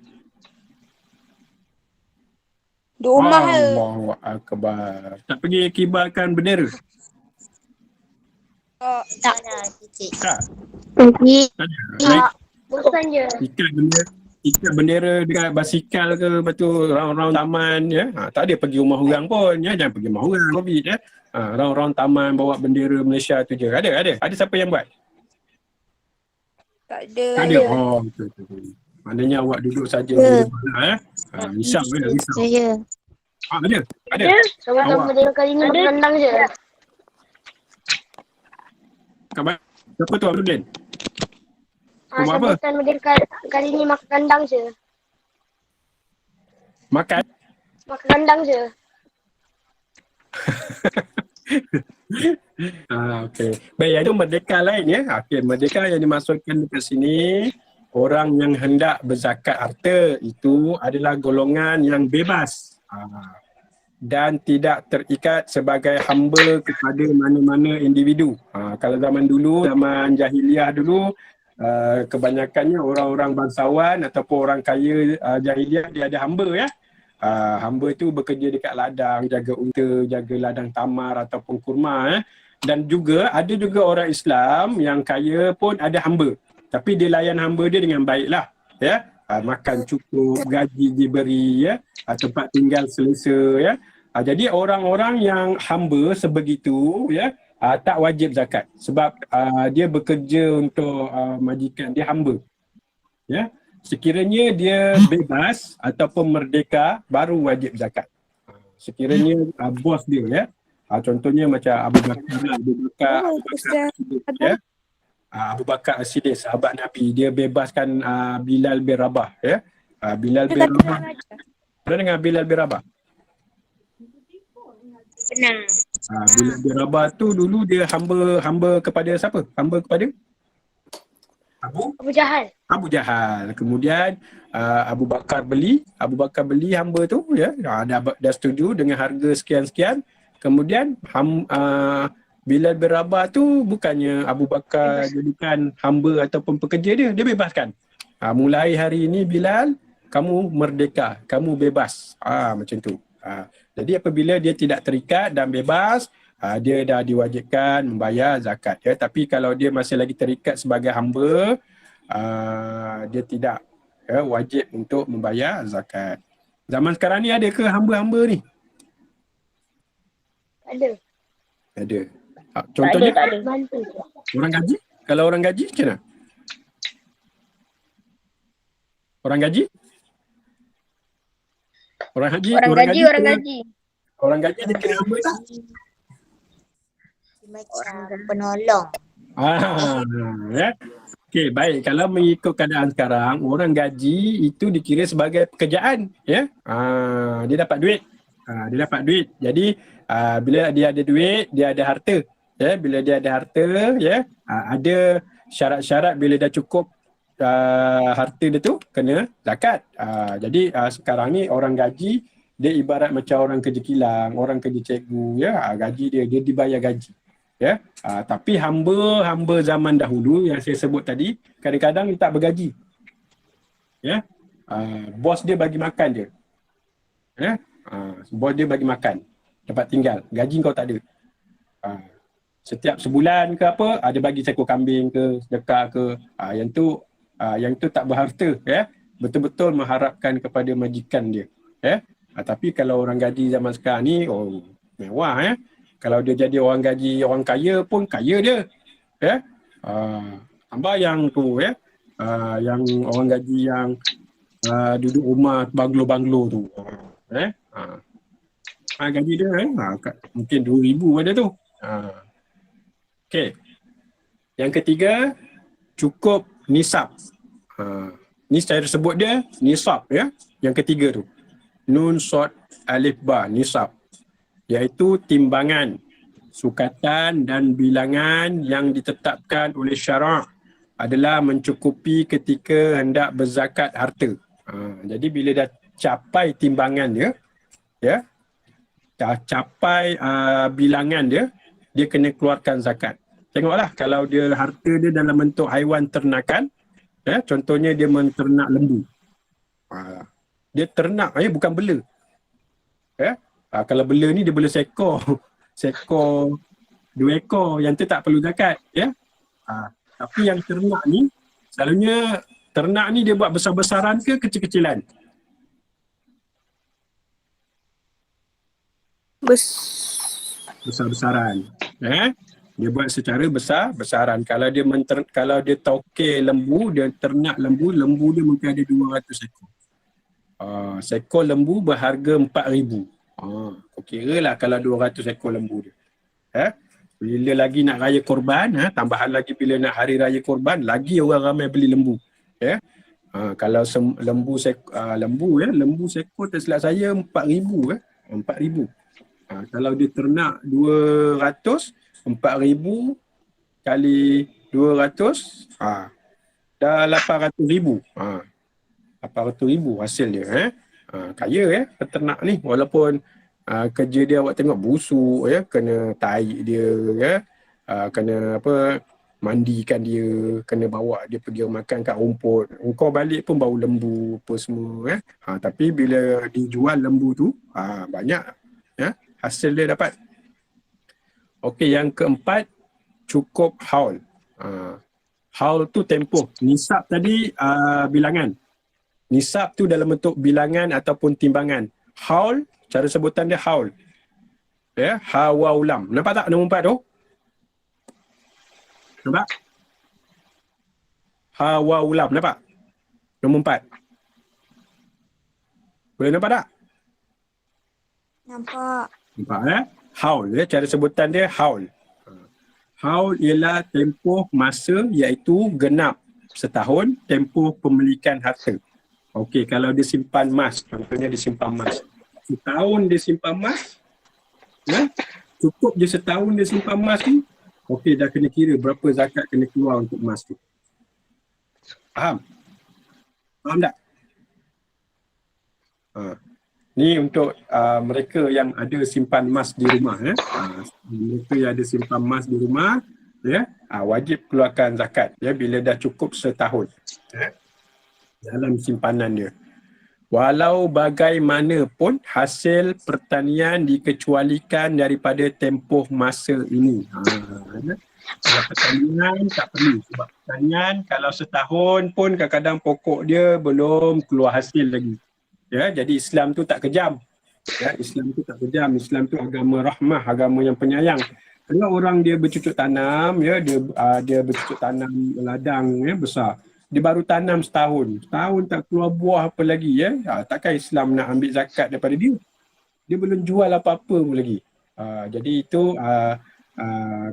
Duk rumah je. Allahu Akbar. Tak pergi kibarkan bendera? Tak ada titik. Tak? Pergi. Tak ada? Baik. Bosan je. Ikat bendera dekat basikal ke, lepas tu round-round taman, ya. Tak ada pergi rumah orang pun, ya. Jangan pergi rumah orang, COVID, ya. Round-round taman bawa bendera Malaysia tu je. Ada? Ada siapa yang buat? Tak ada. Tak ada. Oh, betul. Maknanya awak duduk saja di rumah lah, ya. Risau, ya. Risau. Saya. Ada. Sama-sama dengan kali ni berendang je. Kabar. Siapa tu Abdul? Kau buat apa? Sambutan merdeka kali ni makan rendang je. Makan? Makan rendang je. Okey. Baik, itu merdeka lain, ya. Okey, merdeka yang dimaksudkan dekat sini, orang yang hendak berzakat harta itu adalah golongan yang bebas dan tidak terikat sebagai hamba kepada mana-mana individu. Kalau zaman dulu, zaman jahiliah dulu, kebanyakannya orang-orang bangsawan ataupun orang kaya jahiliah dia ada hamba, ya. Hamba tu bekerja dekat ladang, jaga unta, jaga ladang tamar ataupun kurma, Dan juga ada juga orang Islam yang kaya pun ada hamba. Tapi dia layan hamba dia dengan baiklah, ya. Makan cukup, gaji diberi, ya. Tempat tinggal selesa, ya. Jadi orang-orang yang hamba sebegitu, ya, tak wajib zakat sebab dia bekerja untuk majikan, dia hamba. Ya. Sekiranya dia bebas ataupun merdeka baru wajib zakat. Sekiranya bos dia, ya. Contohnya macam Abu Bakar ya. Abu Bakar As-Siddiq, sahabat Nabi, dia bebaskan Bilal bin Rabah, ya. Bilal bin Rabah. Pernah dengar Bilal bin Rabah? Pernah. Bilal bin Rabah tu dulu dia hamba kepada siapa? Hamba kepada Abu Jahal. Abu Jahal. Kemudian Abu Bakar beli hamba tu, ya. Dah setuju dengan harga sekian-sekian. Kemudian Bilal bin Rabah tu bukannya Abu Bakar jadikan hamba ataupun pekerja dia bebaskan. Mulai hari ini Bilal, kamu merdeka, kamu bebas. Macam tu. Jadi apabila dia tidak terikat dan bebas, dia dah diwajibkan membayar zakat ya. Tapi kalau dia masih lagi terikat sebagai hamba, dia tidak wajib untuk membayar zakat. Zaman sekarang ni ada ke hamba-hamba ni? Ada. Ada. Contohnya Tak ada. Bantu. orang gaji? Kalau orang gaji macam mana? Orang gaji? Orang gaji Orang gaji dia kena hamba tak? Macam penolong. Ya. Okey, baik. Kalau mengikut keadaan sekarang, orang gaji itu dikira sebagai pekerjaan, ya. Dia dapat duit. Dia dapat duit. Jadi bila dia ada duit, dia ada harta. Ya, bila dia ada harta, ya, ada syarat-syarat bila dah cukup harta dia tu kena zakat. Jadi sekarang ni orang gaji dia ibarat macam orang kerja kilang, orang kerja cikgu, ya. Gaji dia dibayar gaji. Ya, tapi hamba zaman dahulu yang saya sebut tadi kadang-kadang dia tak bergaji. Ya, bos dia bagi makan je. Ya, bos dia bagi makan, dapat tinggal, gaji kau tak ada. Setiap sebulan ke apa, ada bagi seekor kambing ke, sedekah ke, yang tu tak berharta, ya. Betul-betul mengharapkan kepada majikan dia, ya. Tapi kalau orang gaji zaman sekarang ni, mewah, ya. Kalau dia jadi orang gaji orang kaya pun kaya dia, ya. Tambah yang tu, ya, yang orang gaji yang duduk rumah banglo-banglo tu, gaji dia mungkin 2,000 ada tu. Okey. Yang ketiga, cukup nisab. Ni saya sebut dia nisab, ya. Yang ketiga tu, nun sod alif ba, nisab, iaitu timbangan, sukatan dan bilangan yang ditetapkan oleh syarak adalah mencukupi ketika hendak berzakat harta. Jadi bila dah capai timbangan dia, ya, dah capai bilangan dia, dia kena keluarkan zakat. Tengoklah kalau dia harta dia dalam bentuk haiwan ternakan, ya, contohnya dia menternak lembu. Dia ternak, bukan bela. Ya. Kalau bela ni dia bela seekor, 2 ekor, yang tu tak perlu zakat, ya. Tapi yang ternak ni, selalunya ternak ni dia buat besar-besaran ke kecil-kecilan? Besar-besaran. Dia buat secara besar-besaran. Kalau dia tauke lembu, dia ternak lembu dia mungkin ada 200 ekor. Seekor lembu berharga 4,000. Kira lah kalau 200 ekor lembu dia. Bila lagi nak raya korban, tambahan lagi bila nak hari raya korban, lagi orang ramai beli lembu. Ya. Kalau lembu seekor tak silap saya 4,000. 4,000. Kalau dia ternak 200, 4,000 kali 200, dah 800,000. 800,000 hasil dia. Kaya, ya, peternak ni. Walaupun kerja dia awak tengok busuk, ya, kena taik dia, ya, kena mandikan dia, kena bawa dia pergi makan kat rumput. Engkau balik pun bau lembu apa semua, ya. Tapi bila dijual lembu tu, banyak, ya, hasil dia dapat. Okey, yang keempat, cukup haul. Haul tu tempoh. Nisab tadi bilangan. Nisab tu dalam bentuk bilangan ataupun timbangan. Haul, cara sebutan dia haul. Ya, hawa ulam. Nampak tak nombor 4 tu? Nampak? Hawa ulam, nampak? Nombor 4. Boleh nampak tak? Nampak. Nampak, ya? Haul, ya, cara sebutan dia haul. Haul ialah tempoh masa, iaitu genap setahun tempoh pemilikan harta. Okey, kalau dia simpan emas, contohnya dia simpan emas. Setahun dia simpan emas, ya? Cukup je setahun dia simpan emas ni. Okey, dah kena kira berapa zakat kena keluar untuk emas tu. Faham? Faham tak? Ni untuk mereka yang ada simpan emas di rumah, ya. Mereka yang ada simpan emas di rumah, ya, wajib keluarkan zakat, ya, bila dah cukup setahun, ya, dalam simpanan dia. walau bagaimanapun hasil pertanian dikecualikan daripada tempoh masa ini. Kalau pertanian tak perlu, sebab pertanian kalau setahun pun kadang-kadang pokok dia belum keluar hasil lagi. Ya, jadi Islam tu tak kejam. Ya, Islam tu tak kejam. Islam tu agama rahmah, agama yang penyayang. Kalau orang dia bercucuk tanam, ya, dia bercucuk tanam ladang ya besar. Dia baru tanam setahun tak keluar buah apa lagi ya. Takkan Islam nak ambil zakat daripada dia? Dia belum jual apa-apa pun lagi. Jadi itu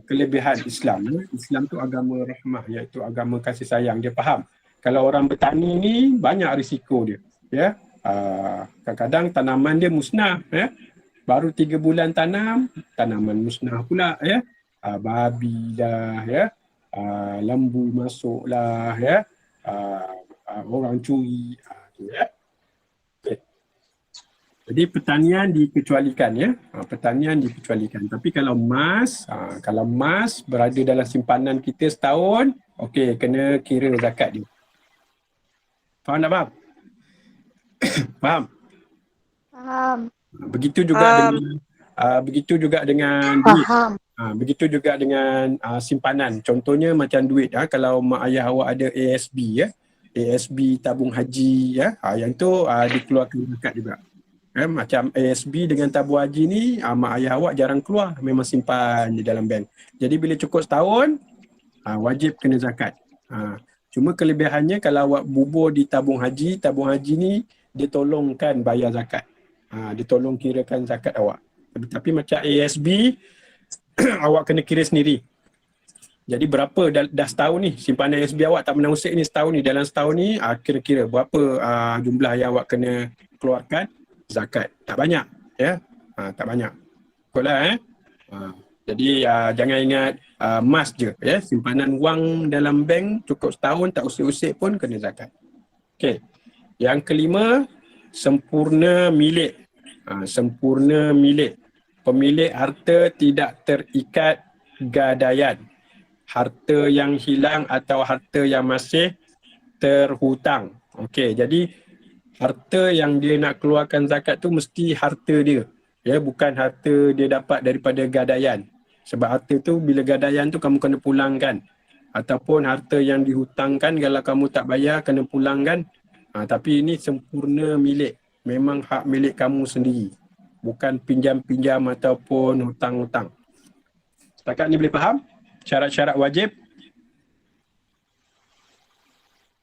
kelebihan Islam. Islam tu agama rahmah, iaitu agama kasih sayang. Dia faham. Kalau orang bertani ni banyak risiko dia. Ya. Kadang-kadang tanaman dia musnah. Ya. Baru 3 bulan tanam, tanaman musnah pula. Ya. Babi dah. Ya. Lembu masuk lah. Ya. Orang curi. Ya. Okay. Jadi pertanian dikecualikan ya. Pertanian dikecualikan. Tapi kalau emas berada dalam simpanan kita setahun, okey, kena kira zakat dia. Faham tak faham? Faham? Faham. Begitu juga dengan duit. Faham. Begitu juga dengan simpanan. Contohnya macam duit kalau mak ayah awak ada ASB ya. ASB tabung haji ya. Yang tu dikeluarkan zakat juga. Macam ASB dengan tabung haji ni mak ayah awak jarang keluar, memang simpan di dalam bank. Jadi bila cukup setahun wajib kena zakat. Cuma kelebihannya kalau awak bubur di tabung haji ni dia tolongkan bayar zakat. Dia tolong kirakan zakat awak. Tapi macam ASB awak kena kira sendiri. Jadi berapa dah setahun ni simpanan ASB awak tak pernah usik ni setahun ni. Dalam setahun ni kira-kira berapa jumlah yang awak kena keluarkan zakat. Tak banyak ya. Tak banyak. Betul lah Jadi jangan ingat emas je ya. Simpanan wang dalam bank cukup setahun tak usik-usik pun kena zakat. Okey. Yang kelima, sempurna milik. Sempurna milik. Pemilik harta tidak terikat gadaian. Harta yang hilang atau harta yang masih terhutang. Okey, jadi harta yang dia nak keluarkan zakat tu mesti harta dia. Ya, bukan harta dia dapat daripada gadaian. Sebab harta tu bila gadaian tu kamu kena pulangkan. Ataupun harta yang dihutangkan kalau kamu tak bayar kena pulangkan. Tapi ini sempurna milik. Memang hak milik kamu sendiri. Bukan pinjam-pinjam ataupun hutang-hutang. Setakat ni boleh faham? Syarat-syarat wajib?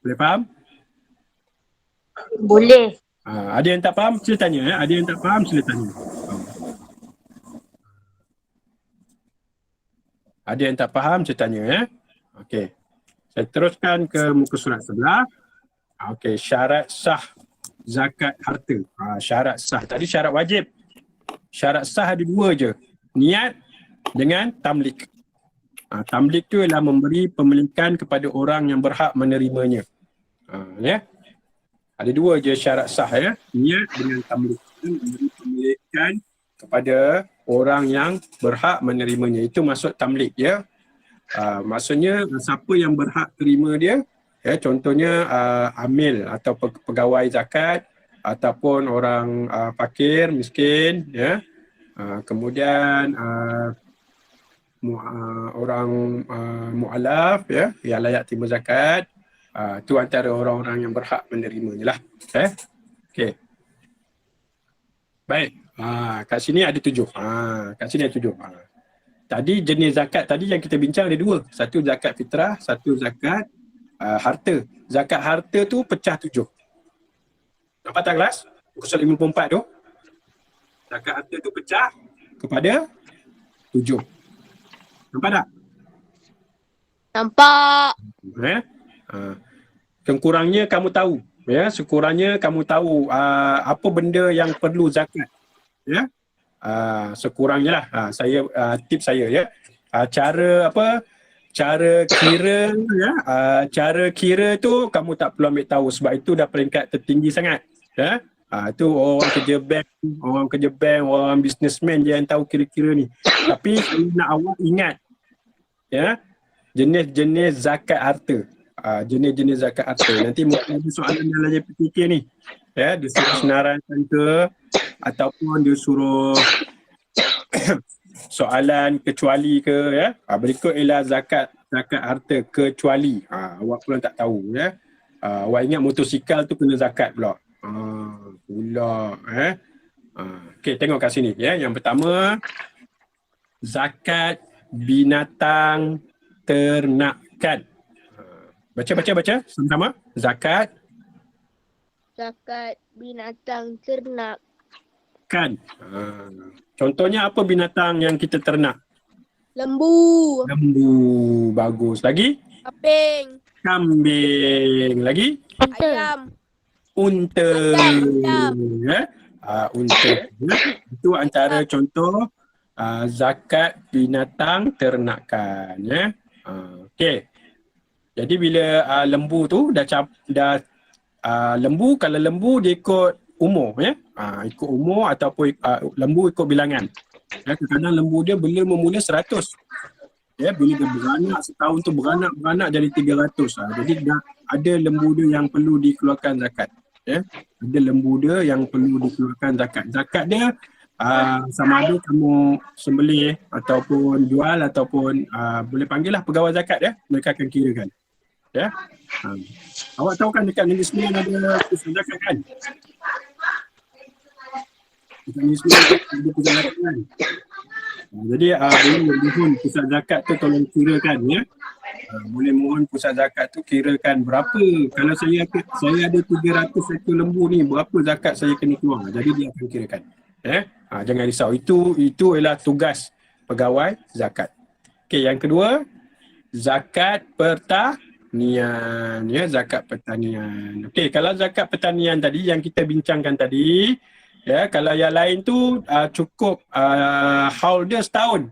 Boleh faham? Boleh. Ada yang tak faham? Sila tanya. Ada yang tak faham? Sila tanya. Ada yang tak faham? Sila tanya. Okey. Saya teruskan ke muka surat sebelah. Okey. Syarat sah zakat harta. Syarat sah. Tadi syarat wajib. Syarat sah ada 2 je. Niat dengan tamlik. Tamlik tu ialah memberi pemilikan kepada orang yang berhak menerimanya. Ya. Ada 2 je syarat sah ya. Niat dengan tamlik. Memberi pemilikan kepada orang yang berhak menerimanya. Itu maksud tamlik ya. Maksudnya siapa yang berhak terima dia. Ya, contohnya amil atau pegawai zakat ataupun orang fakir, miskin ya. Kemudian orang mu'alaf ya, yang layak terima zakat. Itu antara orang-orang yang berhak menerimanya lah. Okey. Baik. Kat sini ada 7. Kat sini ada 7. Tadi jenis zakat tadi yang kita bincang ada 2. Satu zakat fitrah, satu zakat harta. Zakat harta tu pecah 7. Nampak tak kelas? Muka surat 54 tu. Zakat harta tu pecah kepada 7. Nampak tak? Nampak. Kurangnya kamu tahu. Ya, sekurangnya kamu tahu apa benda yang perlu zakat. Ya. Sekurangnya lah. Tips saya ya. Cara kira ya. Cara kira tu kamu tak perlu ambil tahu sebab itu dah peringkat tertinggi sangat. Ya. Itu orang kerja bank, orang businessman je yang tahu kira-kira ni. Tapi nak awak ingat ya, jenis-jenis zakat harta. jenis-jenis zakat harta. Nanti mungkin ada soalan dalam JPTK ni. Ya, dia suruh senaraikan ke ataupun dia suruh soalan kecuali ke ya. Berikut ialah zakat harta kecuali. Awak pula tak tahu ya. Awak ingat motosikal tu kena zakat pula. Pula okey, tengok kat sini ya. Yang pertama, zakat binatang ternakan. Baca sama-sama. Zakat binatang ternak. kan. Contohnya apa binatang yang kita ternak? Lembu. Lembu. Bagus. Lagi? Kambing. Kambing. Lagi? Ayam. Unta. Ayam. Ya? Unta. Ya? Itu antara contoh zakat binatang ternakan. Ya? Okey. Jadi bila lembu tu lembu, kalau lembu dia ikut umur ya. Ikut umur ataupun lembu ikut bilangan. Ya, kadang-kadang lembu dia bermula 100. Ya, bila dia beranak setahun tu beranak jadi 300. Jadi dah ada lembu dia yang perlu dikeluarkan zakat. Ya. Ada lembu dia yang perlu dikeluarkan zakat. Zakat dia sama ada kamu sembelih ataupun jual ataupun boleh panggil lah pegawai zakat ya. Mereka akan kirakan. Ya. Awak tahu kan dekat Negeri Sembilan ada pusat zakat kan? Dekat Negeri Sembilan ada pusat zakat kan? Jadi boleh mohon pusat zakat tu tolong kirakan ya. Boleh mohon pusat zakat tu kirakan berapa. Kalau saya ada 300 ekor lembu ni, berapa zakat saya kena keluar. Jadi dia akan kirakan. Ya. Jangan risau. Itu ialah tugas pegawai zakat. Okey, yang kedua, zakat pertanian ya, zakat pertanian. Okey, kalau zakat pertanian tadi yang kita bincangkan tadi ya, kalau yang lain tu cukup haul dia setahun.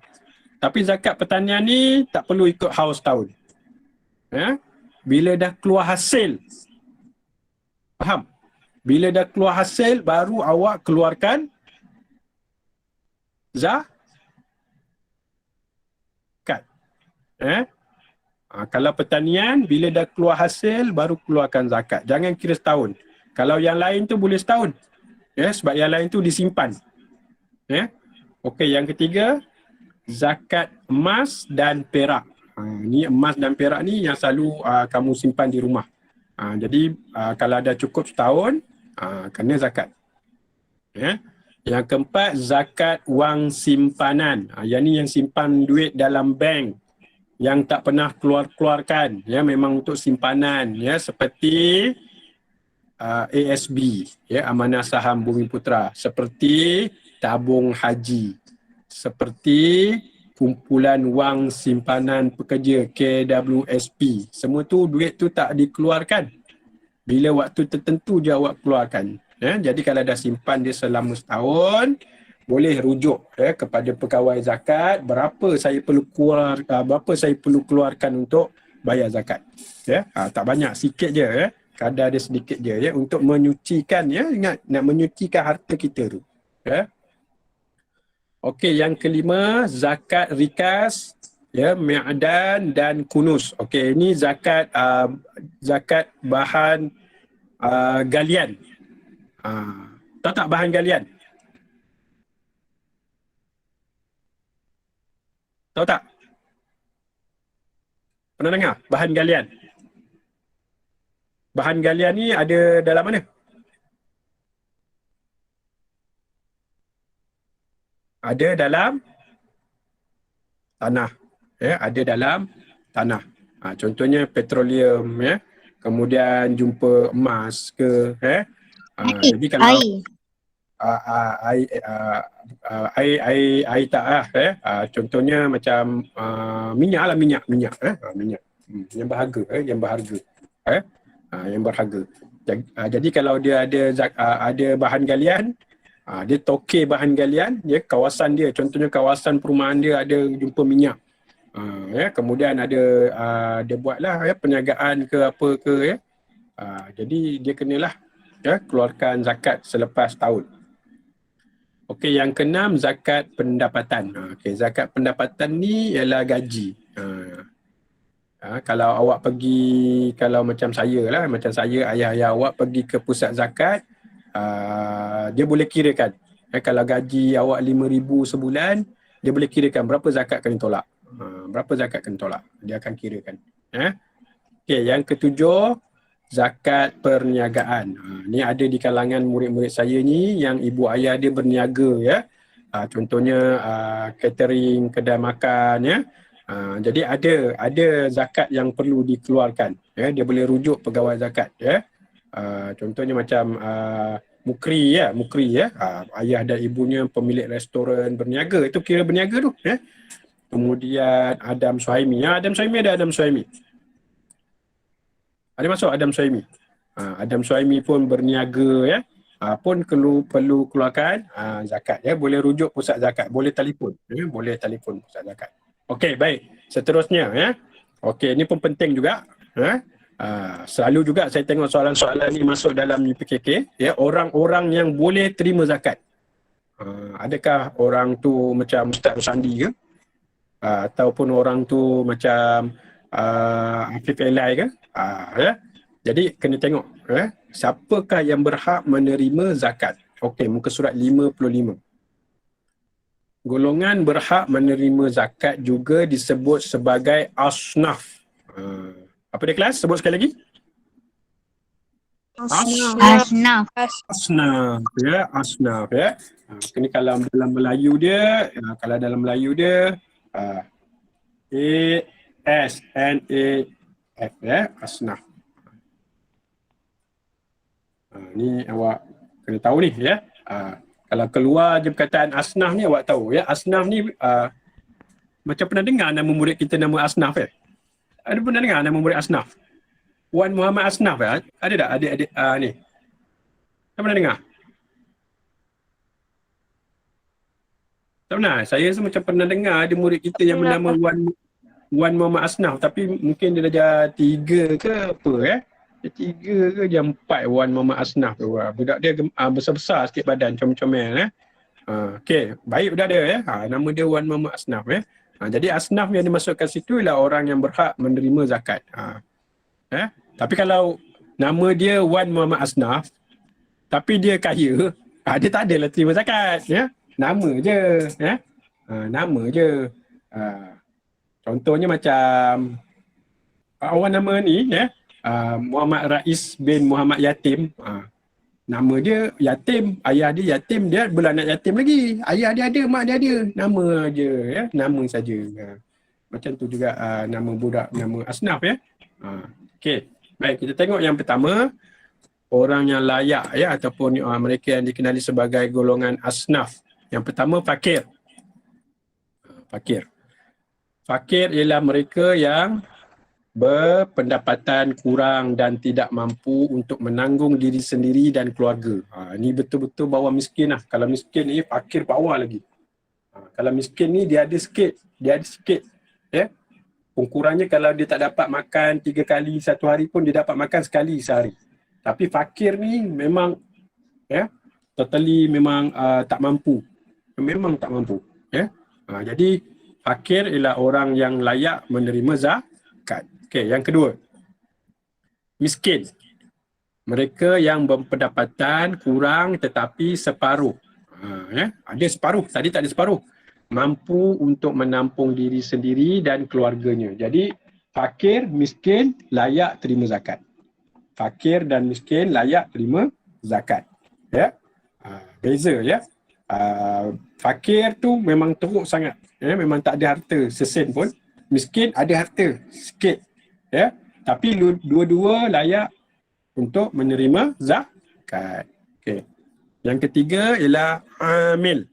Tapi zakat pertanian ni tak perlu ikut haul setahun. Ya. Bila dah keluar hasil. Faham? Bila dah keluar hasil baru awak keluarkan zakat. Kalau pertanian, bila dah keluar hasil, baru keluarkan zakat. Jangan kira setahun. Kalau yang lain tu boleh setahun. Ya, sebab yang lain tu disimpan. Ya. Okey, yang ketiga, zakat emas dan perak. Ni emas dan perak ni yang selalu kamu simpan di rumah. Jadi, kalau ada cukup setahun, kena zakat. Ya. Yang keempat, zakat wang simpanan. Yang ni yang simpan duit dalam bank. Yang tak pernah keluarkan ya, memang untuk simpanan ya, seperti ASB ya, Amanah Saham Bumi Putra, seperti tabung haji, seperti kumpulan wang simpanan pekerja KWSP. Semua tu duit tu tak dikeluarkan. Bila waktu tertentu je awak keluarkan ya. Jadi kalau dah simpan dia selama setahun, boleh rujuk ya kepada pegawai zakat berapa saya perlu keluarkan untuk bayar zakat ya. Tak banyak, sikit je ya, kadar dia sedikit je ya, untuk menyucikan ya. Ingat, nak menyucikan harta kita tu ya. Okey, yang kelima, zakat rikas ya, mi'dan dan kunus. Okey, ini zakat bahan galian. Tahu tak bahan galian? Tahu tak? Pernah dengar bahan galian? Bahan galian ni ada dalam mana? Ada dalam tanah. Ya, ada dalam tanah. Contohnya petroleum ya. Kemudian jumpa emas ke jadi kalau air tak contohnya macam minyak yang berharga jadi kalau dia ada bahan galian, dia tokey bahan galian dia, kawasan dia, contohnya kawasan perumahan dia ada jumpa minyak ya, kemudian ada dia buatlah ya perniagaan ke apa ke ya, jadi dia kenalah ya keluarkan zakat selepas tahun. Okey, yang keenam, zakat pendapatan. Okey, zakat pendapatan ni ialah gaji. Kalau awak pergi, kalau macam saya lah, macam saya, ayah awak pergi ke pusat zakat, dia boleh kirakan. Kalau gaji awak 5,000 sebulan, dia boleh kirakan berapa zakat kena tolak. Berapa zakat kena tolak. Dia akan kirakan. Okey, yang ketujuh, zakat perniagaan. Ni ada di kalangan murid-murid saya ni yang ibu ayah dia berniaga ya. Contohnya catering, kedai makan ya. Jadi ada zakat yang perlu dikeluarkan ya. Dia boleh rujuk pegawai zakat ya. Contohnya macam Mukri ya. Ayah dan ibunya pemilik restoran berniaga, itu kira berniaga tu ya. Kemudian Adam Suhaimi. Adam Suhaimi. Ada masuk Adam Suhaimi. Adam Suhaimi pun berniaga ya. Pun perlu keluarkan zakat ya. Boleh rujuk pusat zakat, boleh telefon ya. Boleh telefon pusat zakat. Okey, baik. Seterusnya ya. Okey, ini pun penting juga ya. Selalu juga saya tengok soalan-soalan ni masuk dalam UPKK ya, orang-orang yang boleh terima zakat. Adakah orang tu macam Ustaz Rosandi ke? Ataupun orang tu macam Afif Elai ke? Ya. Jadi kena tengok ya, siapakah yang berhak menerima zakat. Okey, muka surat 55. Golongan berhak menerima zakat juga disebut sebagai asnaf. Apa dia kelas? Sebut sekali lagi. Asnaf. Asnaf ya, asnaf ya. Ini kalau dalam Melayu dia, kalau dalam Melayu dia ASNAF ya, asnaf. Ni awak kena tahu ni ya. Kalau keluar je perkataan asnaf ni awak tahu ya. Asnaf ni macam pernah dengar nama murid kita nama Asnaf ya? Ada pernah dengar nama murid Asnaf? Wan Muhammad Asnaf ya? Ada tak adik-adik ni? Tak pernah dengar? Tak pernah. Saya macam pernah dengar ada murid kita yang bernama Wan Muhammad Asnaf, tapi mungkin dia darjah 3 ke apa ya? Dia 3 ke dia 4 Wan Muhammad Asnaf tu. Budak dia besar-besar sikit badan, comel-comel ya. Okey, baik budak dia ya. Nama dia Wan Muhammad Asnaf ya. Jadi asnaf yang dimasukkan situ ialah orang yang berhak menerima zakat. Tapi kalau nama dia Wan Muhammad Asnaf tapi dia kaya, dia tak adalah terima zakat ya. Nama je ya. Nama je. Contohnya macam awak nama ni ya, Muhammad Rais bin Muhammad Yatim. Nama dia Yatim, ayah dia Yatim, dia belum anak yatim lagi. Ayah dia ada, mak dia ada. Nama je ya, nama saja. Macam tu juga nama budak, nama Asnaf ya. Okey. Baik, kita tengok yang pertama, orang yang layak ya ataupun mereka yang dikenali sebagai golongan Asnaf. Yang pertama fakir. Fakir ialah mereka yang berpendapatan kurang dan tidak mampu untuk menanggung diri sendiri dan keluarga. Ini betul-betul bawah miskin lah. Kalau miskin ni fakir bawah lagi. Kalau miskin ni dia ada sikit. Ya. Ukurannya kalau dia tak dapat makan 3 kali satu hari pun dia dapat makan sekali sehari. Tapi fakir ni memang ya, totally memang tak mampu. Memang tak mampu. Ya. Jadi fakir ialah orang yang layak menerima zakat. Okey, yang kedua. Miskin. Mereka yang berpendapatan kurang tetapi separuh. Ya, ada separuh, tadi tak ada separuh. Mampu untuk menampung diri sendiri dan keluarganya. Jadi fakir, miskin layak terima zakat. Fakir dan miskin layak terima zakat. Ya. Beza ya. Fakir tu memang teruk sangat. Ya, memang tak ada harta sesen pun. Miskin ada harta sikit. Ya. Tapi dua-dua layak untuk menerima zakat. Okey. Yang ketiga ialah amil.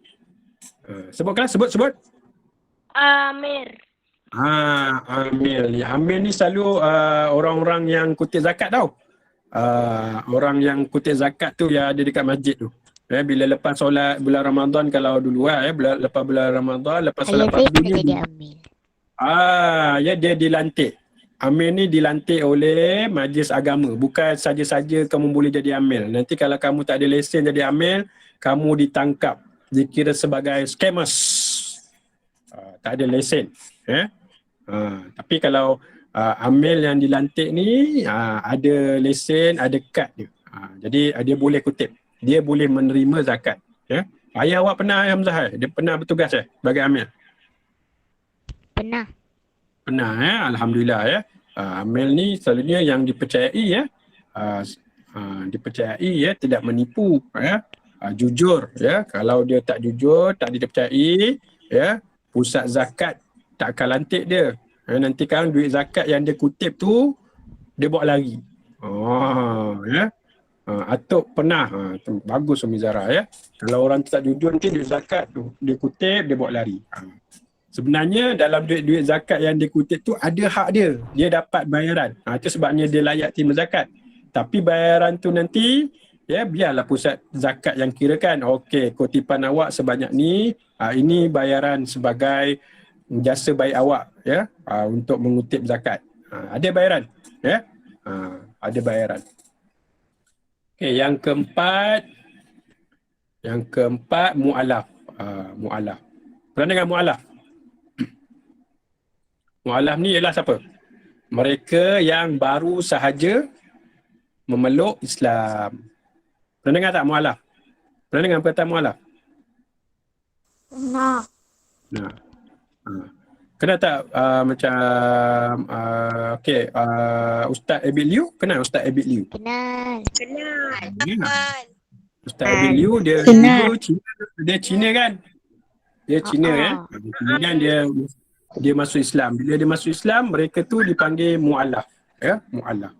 Sebutkan, sebut. Amir. Amil. Amil ni selalu orang-orang yang kutip zakat tau. Orang yang kutip zakat tu yang ada dekat masjid tu. Bila lepas solat bulan Ramadan, kalau dulu lepas bulan Ramadan, lepas solat fardunya Jadi amil. ya dia dilantik. Amil ni dilantik oleh majlis agama. Bukan saja-saja kamu boleh jadi amil. Nanti kalau kamu tak ada lesen jadi amil, kamu ditangkap. Dikira sebagai scammers. Tak ada lesen. Tapi kalau Amil yang dilantik ni ada lesen, ada kad dia. Jadi dia boleh kutip. Dia boleh menerima zakat. Ya. Ayah awak pernah Hamzah? Dia pernah bertugas sebagai amil? Pernah. Pernah Alhamdulillah ya. Amil ni selalunya yang dipercayai dipercayai tidak menipu jujur ya. Kalau dia tak jujur, tak dipercayai ya, pusat zakat tak akan lantik dia. Nanti kan duit zakat yang dia kutip tu dia bawa lari. Ya. Atuk pernah bagus Umi Zara ya. Kalau orang tak jujur nanti duit zakat tu dia kutip, dia bawa lari. Sebenarnya dalam duit zakat yang dia kutip tu ada hak dia. Dia dapat bayaran. Itu sebabnya dia layak terima zakat. Tapi bayaran tu nanti ya biarlah pusat zakat yang kirakan. Okey, kutipan awak sebanyak ni, ini bayaran sebagai jasa baik awak ya, untuk mengutip zakat. Ada bayaran ya. Ada bayaran. Okey, yang keempat mu'alaf. Mu'alaf. Pernah dengar mu'alaf? Mu'alaf ni ialah siapa? Mereka yang baru sahaja memeluk Islam. Pernah dengar tak mu'alaf? Pernah dengar perkataan mu'alaf? Pernah. Nah. Kenal tak macam Ustaz Abid Liu? Kenal Ustaz Abid Liu? Kenal. Ustaz Abid Liu dia Kenal. dia Cina kan? Dia Cina kemudian dia masuk Islam. Bila dia masuk Islam, mereka tu dipanggil mu'alaf ya, mu'alaf.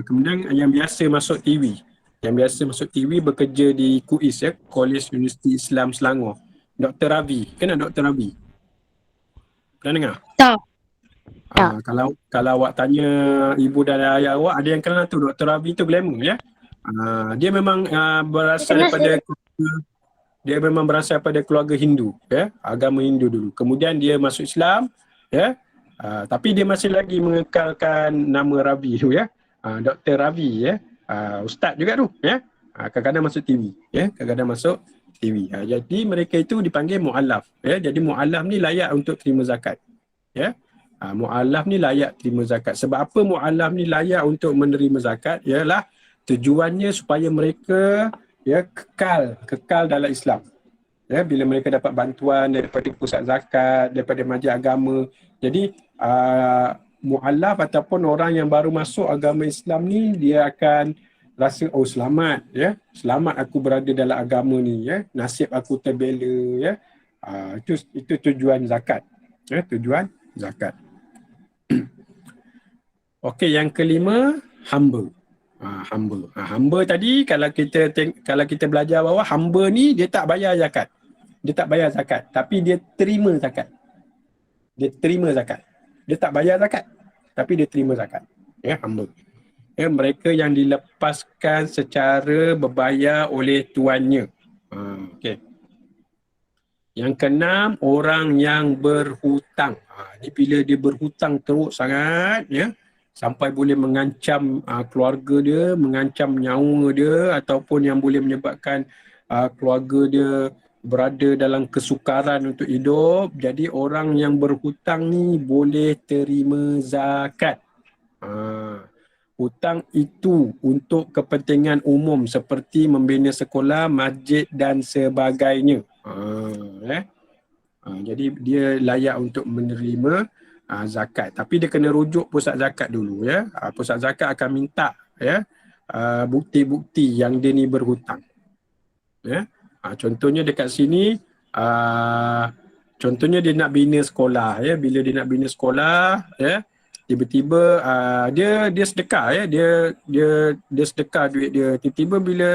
Kemudian yang biasa masuk TV. Yang biasa masuk TV bekerja di KUIS ya, College Universiti Islam Selangor. Dr. Ravi. Kenal Dr. Ravi? Pernah dengar? Tak. Kalau awak tanya ibu dan ayah awak, ada yang kenal tu Dr. Ravi tu glamour ya. Dia memang berasal daripada keluarga Hindu ya, agama Hindu dulu. Kemudian dia masuk Islam ya. Tapi dia masih lagi mengekalkan nama Ravi tu ya. Dr. Ravi ya. Ustaz juga tu ya. Kadang-kadang masuk TV ya, kadang-kadang masuk TV. Jadi mereka itu dipanggil mu'alaf ya. Jadi mu'alaf ni layak untuk terima zakat ya. Mu'alaf ni layak terima zakat. Sebab apa mu'alaf ni layak untuk menerima zakat? Ialah tujuannya supaya mereka ya kekal dalam Islam ya. Bila mereka dapat bantuan daripada pusat zakat, daripada majlis agama. Jadi mu'alaf ataupun orang yang baru masuk agama Islam ni, dia akan rasa selamat ya, selamat aku berada dalam agama ni ya, nasib aku terbela ya. Itu tujuan zakat ya, tujuan zakat. Okey, yang kelima hamba. Hamba tadi kalau kita belajar bahawa hamba ni dia tak bayar zakat. Dia tak bayar zakat, tapi dia terima zakat. Dia terima zakat. Dia tak bayar zakat, tapi dia terima zakat. Ya, hamba. Ya, mereka yang dilepaskan secara berbayar oleh tuannya. Okey. Yang keenam, orang yang berhutang. Ni bila dia berhutang teruk sangat ya, sampai boleh mengancam keluarga dia, mengancam nyawa dia, ataupun yang boleh menyebabkan keluarga dia berada dalam kesukaran untuk hidup. Jadi orang yang berhutang ni boleh terima zakat. Hutang itu untuk kepentingan umum seperti membina sekolah, masjid dan sebagainya. Jadi dia layak untuk menerima zakat. Tapi dia kena rujuk pusat zakat dulu ya. Pusat zakat akan minta ya bukti-bukti yang dia ni berhutang. Ya. Contohnya dekat sini contohnya dia nak bina sekolah ya. Bila dia nak bina sekolah ya, tiba-tiba dia sedekah ya, dia sedekah duit dia. Tiba-tiba bila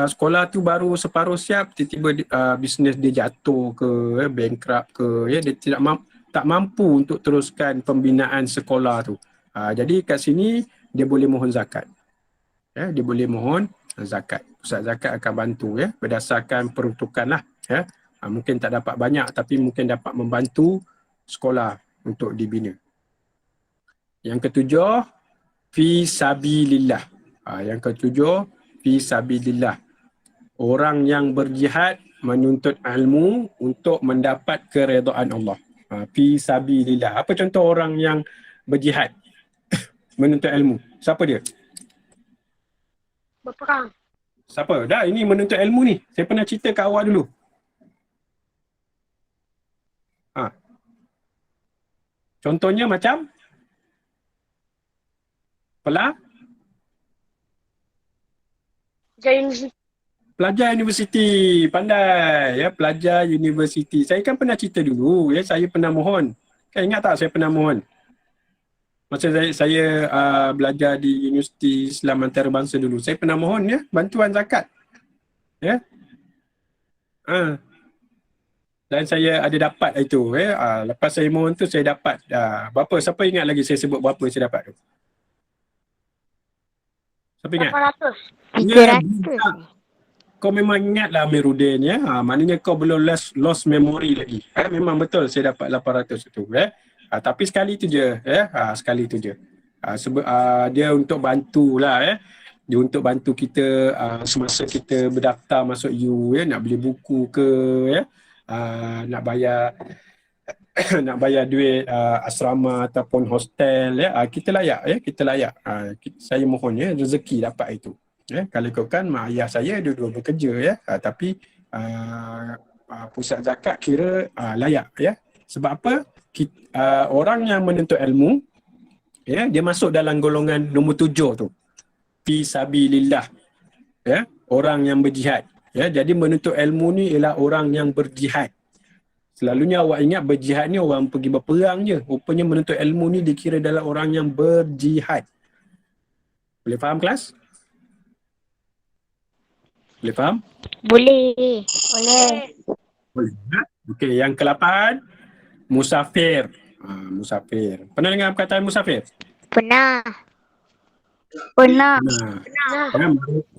sekolah tu baru separuh siap, tiba-tiba bisnes dia jatuh ke, bankrupt ke ya, dia tak mampu untuk teruskan pembinaan sekolah tu. Jadi kat sini dia boleh mohon zakat. Ya, dia boleh mohon zakat. Pusat zakat akan bantu ya, berdasarkan peruntukan lah ya. Mungkin tak dapat banyak tapi mungkin dapat membantu sekolah untuk dibina. Yang ketujuh, fi sabilillah. Yang ketujuh, fi sabilillah. Orang yang berjihad menuntut ilmu untuk mendapat keredaan Allah. Fi sabilillah. Apa contoh orang yang berjihad menuntut ilmu? Siapa dia? Berperang. Siapa? Dah, ini menuntut ilmu ni. Saya pernah cerita kat awak dulu. Contohnya macam pelajar universiti, pandai ya, pelajar universiti. Saya kan pernah cerita dulu ya, saya pernah mohon. Kan ingat tak saya pernah mohon? Masa saya belajar di Universiti Islam Antarabangsa dulu, saya pernah mohon ya bantuan zakat. Ya. Dan saya ada dapat itu ya. Lepas saya mohon tu saya dapat berapa? Siapa ingat lagi saya sebut berapa saya dapat tu? Siapa ingat? 300. Kau memang ingatlah Amiruddin ya. Maknanya kau belum lost memory lagi. Memang betul saya dapat 800 itu ya. Tapi sekali tu je ya. Sekali tu je. Dia untuk bantulah ya. Dia untuk bantu kita semasa kita berdaftar masuk U ya, nak beli buku ke ya. Nak bayar nak bayar duit asrama ataupun hostel ya. Kita layak ya, kita layak. Saya mohon ya rezeki dapat itu. Ya, kalau ikutkan mak ayah saya dua-dua bekerja ya, tapi pusat zakat kira layak ya. Sebab apa? Orang yang menuntut ilmu ya, dia masuk dalam golongan nombor 7 tu. Fi sabilillah. Ya, orang yang berjihad. Ya, jadi menuntut ilmu ni ialah orang yang berjihad. Selalunya awak ingat berjihad ni orang pergi berperang je. Rupanya menuntut ilmu ni dikira dalam orang yang berjihad. Boleh faham kelas? Boleh faham? Boleh. Boleh. Okey, yang ke-8, musafir. Musafir. Pernah dengar perkataan musafir? Pernah.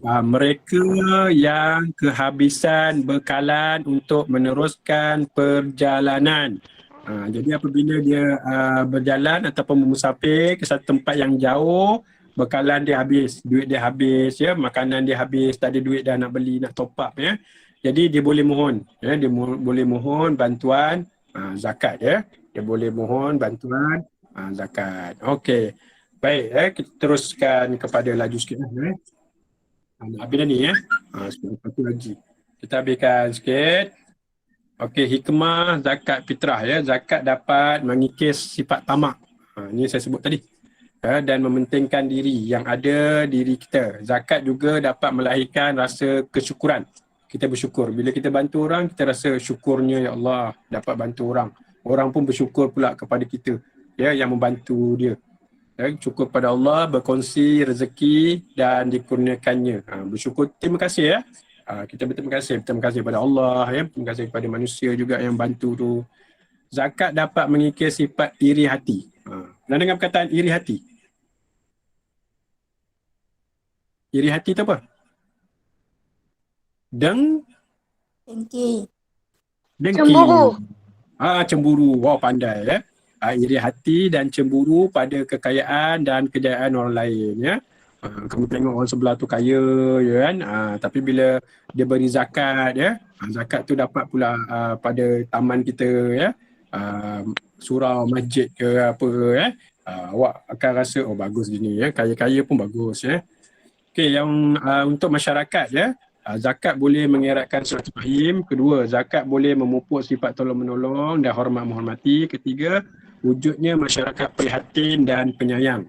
Nah, mereka yang kehabisan bekalan untuk meneruskan perjalanan. Jadi apabila dia berjalan ataupun musafir ke satu tempat yang jauh, bekalan dia habis, duit dia habis ya, makanan dia habis, tak ada duit dah nak beli, nak top up ya. Jadi dia boleh mohon ya, dia boleh mohon bantuan zakat ya. Dia boleh mohon bantuan zakat. Okey. Baik kita teruskan kepada laju sikit nak habis dah ni ya. Satu lagi. Kita habiskan sikit. Okey, hikmah zakat fitrah ya. Zakat dapat mengikis sifat tamak. Ini saya sebut tadi. Dan mementingkan diri yang ada diri kita. Zakat juga dapat melahirkan rasa kesyukuran. Kita bersyukur. Bila kita bantu orang, kita rasa syukurnya ya Allah dapat bantu orang. Orang pun bersyukur pula kepada kita ya yang membantu dia. Syukur pada Allah, berkongsi rezeki dan dikurniakannya. Bersyukur, terima kasih ya. Kita berterima kasih pada Allah ya. Terima kasih kepada manusia juga yang bantu tu. Zakat dapat mengikis sifat iri hati. Pernah dengar perkataan iri hati? Iri hati tu apa? Dengki. Cemburu. Cemburu. Wow, pandai ya. Iri hati dan cemburu pada kekayaan dan kejayaan orang lain ya. Kamu tengok orang sebelah tu kaya ya kan, tapi bila dia beri zakat ya, zakat tu dapat pula pada taman kita ya, surau masjid ke apa ya, awak akan rasa oh bagus gini ya, kaya-kaya pun bagus ya. Okey, yang untuk masyarakat ya, zakat boleh mengeratkan silaturahim. Kedua, zakat boleh memupuk sifat tolong-menolong dan hormat menghormati. Ketiga, wujudnya masyarakat prihatin dan penyayang.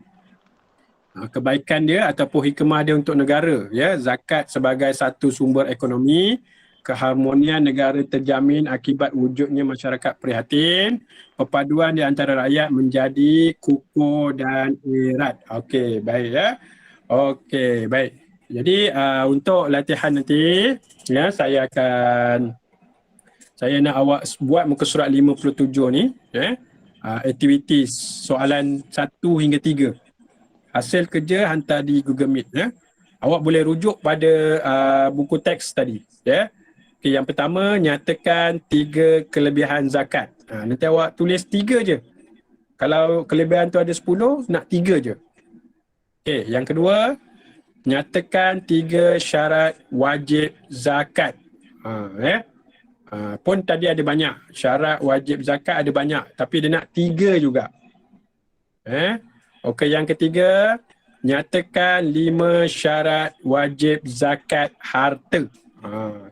Kebaikan dia ataupun hikmah dia untuk negara ya, zakat sebagai satu sumber ekonomi, keharmonian negara terjamin akibat wujudnya masyarakat prihatin, perpaduan di antara rakyat menjadi kukuh dan erat. Okey, baik ya. Okey, baik. Jadi untuk latihan nanti ya, saya nak awak buat muka surat 57 ni ya. Activities soalan 1 hingga 3. Hasil kerja hantar di Google Meet ya. Awak boleh rujuk pada buku teks tadi ya. Okey, yang pertama nyatakan 3 kelebihan zakat. Nanti awak tulis 3 je. Kalau kelebihan tu ada 10, nak 3 je. Okey, yang kedua nyatakan 3 syarat wajib zakat. Pun tadi ada banyak. Syarat wajib zakat ada banyak. Tapi dia nak 3 juga. Okey, yang ketiga, nyatakan 5 syarat wajib zakat harta.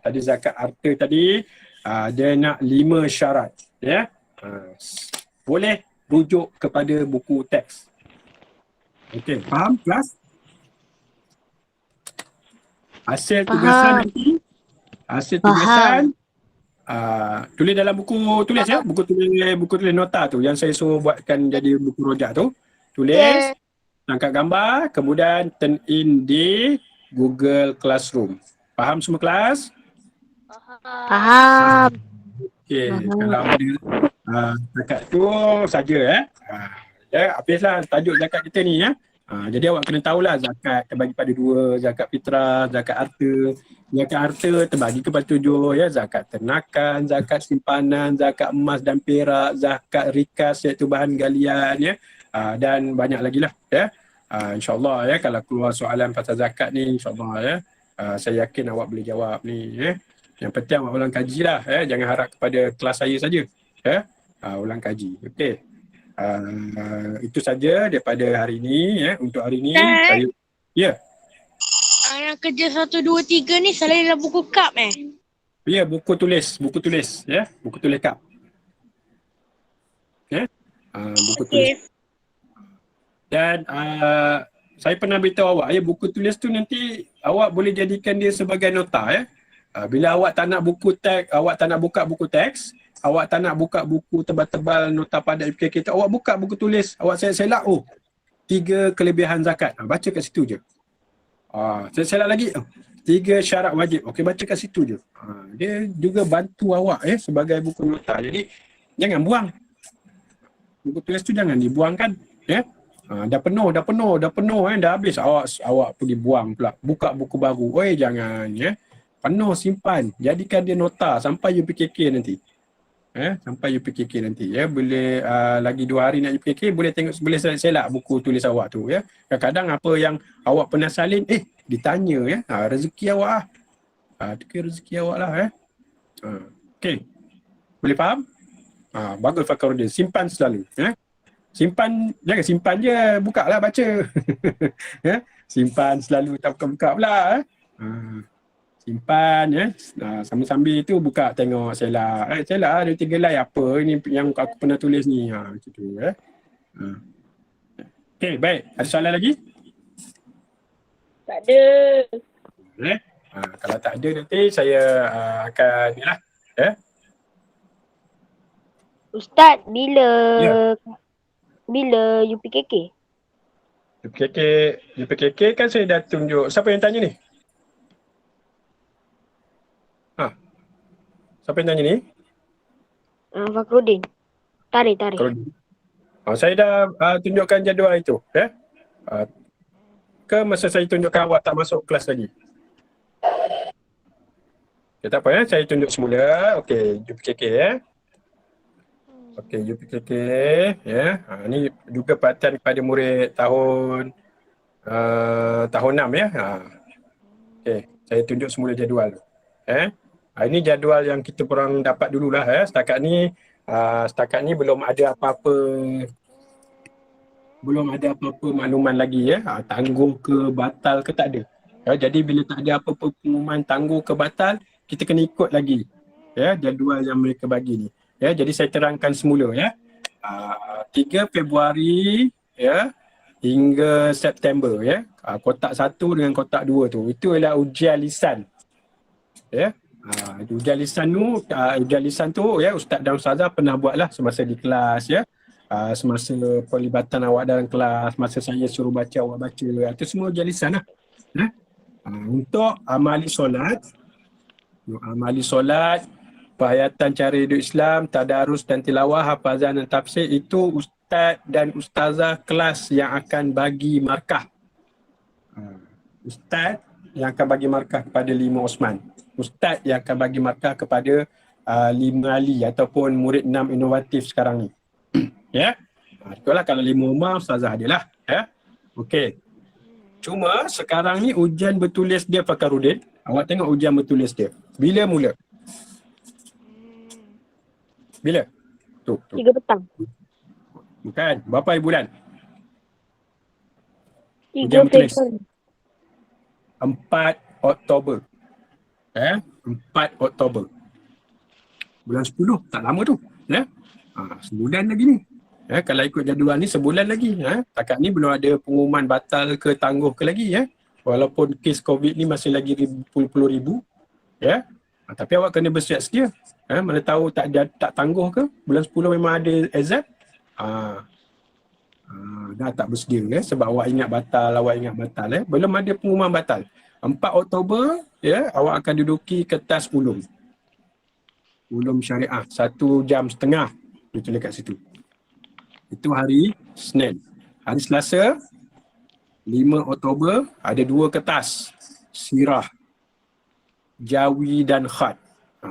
Tadi zakat harta tadi, dia nak 5 syarat. Ya. Boleh rujuk kepada buku teks. Okey, faham kelas? Hasil tugasan nanti, hasil tugasan tulis dalam buku tulis ya, buku tulis nota tu yang saya suruh buatkan jadi buku rojak tu. Tulis, tangkap gambar, kemudian turn in di Google Classroom. Faham semua kelas? Faham. Okey, kalau ada zakat tu saja ya, habislah tajuk zakat kita ni ya. Jadi awak kena tahulah zakat terbagi pada 2, zakat fitrah, zakat harta. Zakat harta terbagi kepada 7 ya, zakat ternakan, zakat simpanan, zakat emas dan perak, zakat rikas iaitu bahan galian ya. Dan banyak lagi lah ya. InsyaAllah ya, kalau keluar soalan pasal zakat ni insyaAllah ya, saya yakin awak boleh jawab ni ya. Yang penting awak ulang kaji lah ya, jangan harap kepada kelas saya saja ya. Ulang kaji. Okey. Itu saja daripada hari ini ya. Untuk hari ini saya Yang kerja 1, 2, 3 ni selain dalam buku kap ya, buku tulis ya, buku tulis kap. Ya. Buku tulis. Dan saya pernah beritahu awak ya, buku tulis tu nanti awak boleh jadikan dia sebagai nota ya. Bila awak tak nak buku teks, awak tak nak buka buku teks, awak tak nak buka buku tebal-tebal nota padat UPKK tu, awak buka buku tulis, awak selak 3 kelebihan zakat. Baca kat situ je. Saya selak lagi 3 syarat wajib. Okey, baca kat situ je. Dia juga bantu awak ya sebagai buku nota. Jadi jangan buang. Buku tulis tu jangan dibuangkan ya. Dah penuh dah habis awak pergi buang pula. Buka buku baru. Oi, jangan ya. Penuh simpan. Jadikan dia nota sampai UPKK nanti. Sampai UPKK nanti ya. Boleh lagi 2 hari nak UPKK, boleh tengok, boleh selak buku tulis awak tu ya. Kadang-kadang apa yang awak pernah salin ditanya ya, rezeki awak rezeki awak lah ya. Okey. Boleh faham? Bagus Fakhruddin, simpan selalu ya. Simpan, jangan simpan je, buka lah baca. Ya. Simpan selalu, tak buka-buka pula. Simpan ya. Sambil-sambil tu buka tengok selak. Selak ada 3 line apa ni yang aku pernah tulis ni. Macam tu ya. Okey, baik. Ada soalan lagi? Tak ada. Kalau tak ada nanti saya akan ni lah. Ya. Ustaz, bila UPKK? UPKK kan saya dah tunjuk. Siapa yang tanya ni? Siapa yang tanya ni? Fakhruddin. Tarik. Saya dah tunjukkan jadual itu. Ya? Ke masa saya tunjukkan awak tak masuk kelas lagi? Okay, tak apa ya, saya tunjuk semula. Okey, UPKK ya. Okey, UPKK ya. Ni juga perhatian kepada murid tahun 6 ya. Okey, saya tunjuk semula jadual tu. Ini jadual yang kita korang dapat dululah ya. Setakat ni belum ada apa-apa makluman lagi ya. Tangguh ke batal ke tak ada. Jadi bila tak ada apa-apa pengumuman tangguh ke batal, kita kena ikut lagi ya jadual yang mereka bagi ni. Ya, jadi saya terangkan semula ya. 3 Februari ya hingga September ya. Kotak 1 dengan kotak 2 tu. Itu adalah ujian lisan. Ya. Ujian lisan tu ya, ustaz dan ustazah pernah buatlah semasa di kelas ya. Semasa pelibatan awak dalam kelas, masa saya suruh baca awak baca. Itu semua ujian lisan lah. Untuk amali solat, perhayatan cara hidup Islam, tadarus dan tilawah, hafazan dan tafsir, itu ustaz dan ustazah kelas yang akan bagi markah. Ustaz yang akan bagi markah kepada 5 Osman. Ustaz yang akan bagi markah kepada 5 Ali ataupun murid 6 inovatif sekarang ni. Ya. Itulah kalau 5 Umar, ustazah dia lah. Ya. Okey. Cuma sekarang ni ujian bertulis dia Fakhruddin. Awak tengok ujian bertulis dia. Bila mula? Bila? Tu. 3 petang. Bukan. Berapa hari bulan? 3 Hujan bertulis. Februari. 4 Oktober. 4 Oktober. Bulan 10. Tak lama tu. Sebulan lagi ni. Kalau ikut jadual ni sebulan lagi. Takat ni belum ada pengumuman batal ke tangguh ke lagi. Walaupun kes COVID ni masih lagi puluh ribu. Tapi awak kena bersiap sedia. Mana tahu tak tangguh ke. Bulan 10 memang ada exam. Dah tak bersedia sebab awak ingat batal. Belum ada pengumuman batal. 4 Oktober awak akan duduki kertas ulum syariah 1 jam setengah dia tulis kat situ. Itu hari Senin. Hari Selasa 5 Oktober ada 2 kertas sirah, jawi dan khat.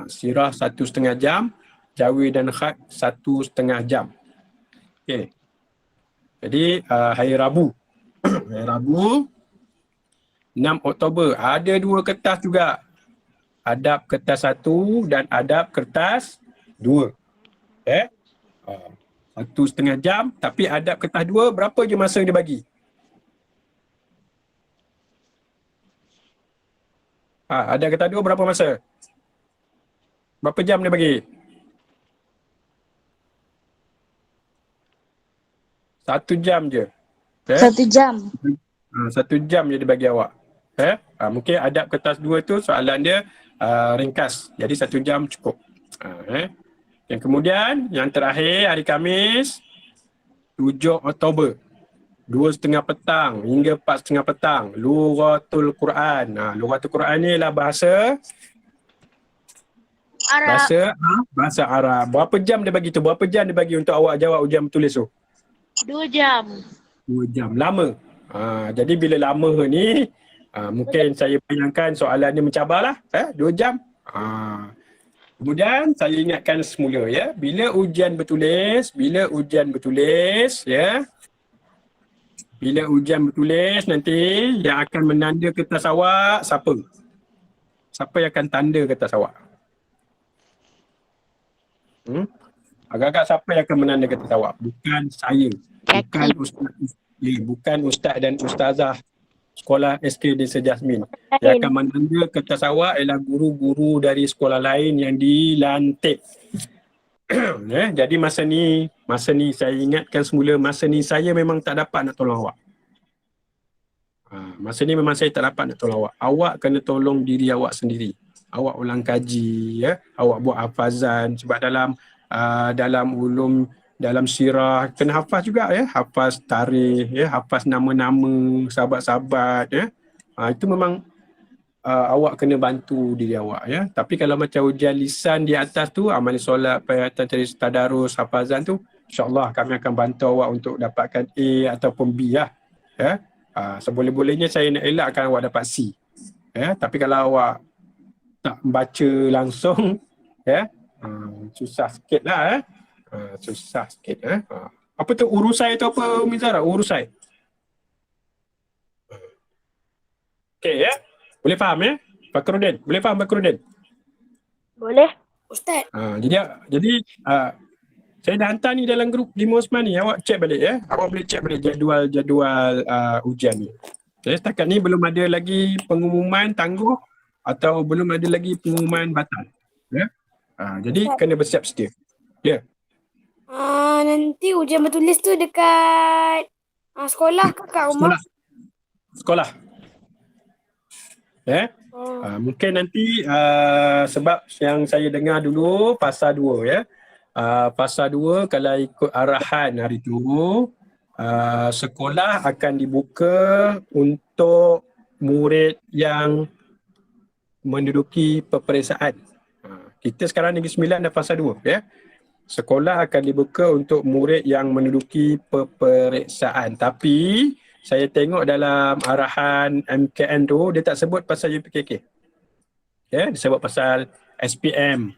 Sirah 1,5 jam, jawi dan khat 1,5 jam. Okey. Jadi hari Rabu. Hari Rabu 6 Oktober ada 2 kertas juga. Adab kertas 1 dan adab kertas 2. 1,5 jam tapi adab kertas 2 berapa je masa dia bagi? Adab kertas 2 berapa masa? Berapa jam dia bagi? 1 jam je. 1 jam. 1 jam je dia bagi awak. Mungkin adab kertas 2 tu soalan dia ringkas. Jadi 1 jam cukup. Yang kemudian yang terakhir hari Khamis 7 Oktober 2:30 petang hingga 4:30 petang Lughatul Quran. Lughatul Quran ni ialah bahasa Arab. Bahasa Arab. Berapa jam dia bagi tu? Berapa jam dia bagi untuk awak jawab ujian bertulis tu? 2 jam. 2 jam. Lama. Jadi bila lama ni mungkin saya bayangkan soalan ni mencabarlah. 2 jam. Kemudian saya ingatkan semula bila ujian bertulis nanti yang akan menanda kertas awak siapa? Siapa yang akan tanda kertas awak? Agak-agak siapa yang akan menanda kertas awak? Bukan saya. Bukan ustaz dan ustazah sekolah SK Desa Jasmine. Yang akan menanda kertas awak ialah guru-guru dari sekolah lain yang dilantik. Jadi masa ni saya ingatkan semula, masa ni saya memang tak dapat nak tolong awak. Masa ni memang saya tak dapat nak tolong awak. Awak kena tolong diri awak sendiri. Awak ulang kaji, awak buat hafazan sebab dalam ulum, dalam sirah kena hafaz juga hafaz tarikh, hafaz nama-nama sahabat-sahabat itu memang awak kena bantu diri awak Tapi kalau macam ujian lisan di atas tu, amal solat, perhatian cari tadarus, hafazan tu, insya-Allah kami akan bantu awak untuk dapatkan A ataupun B seboleh-bolehnya saya nak elakkan awak dapat C. Tapi kalau awak tak baca langsung susah sikit lah susah sikit Apa tu urusai tu apa Mizara? Urusai. Okey boleh faham Fakhruddin? Boleh faham Fakhruddin? Boleh. Ustaz. Jadi saya dah hantar ni dalam grup Lima Osman ni, awak check balik awak boleh check balik jadual ujian ni. Setakat ni belum ada lagi pengumuman tangguh atau belum ada lagi pengumuman batal. Jadi kena bersiap sedia. Nanti ujian bertulis tu dekat sekolah ke kat rumah? Sekolah. Mungkin nanti sebab yang saya dengar dulu fasa 2 fasa 2 kalau ikut arahan hari tu sekolah akan dibuka untuk murid yang menduduki peperiksaan. Kita sekarang Negeri Sembilan dah fasa 2 Sekolah akan dibuka untuk murid yang menduduki peperiksaan. Tapi saya tengok dalam arahan MKN tu dia tak sebut pasal UPKK. Dia sebut pasal SPM.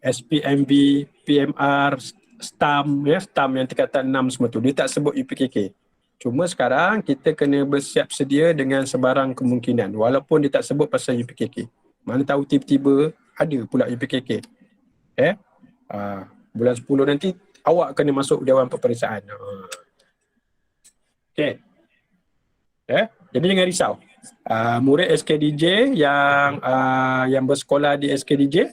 SPMB, PMR, STAM, STAM yang tingkatan 6 semua tu. Dia tak sebut UPKK. Cuma sekarang kita kena bersiap sedia dengan sebarang kemungkinan walaupun dia tak sebut pasal UPKK. Mana tahu tiba-tiba ada pula UPKK. Bulan 10 nanti awak kena masuk Dewan Peperiksaan. Okey. Jadi jangan risau. Murid SKDJ yang bersekolah di SKDJ,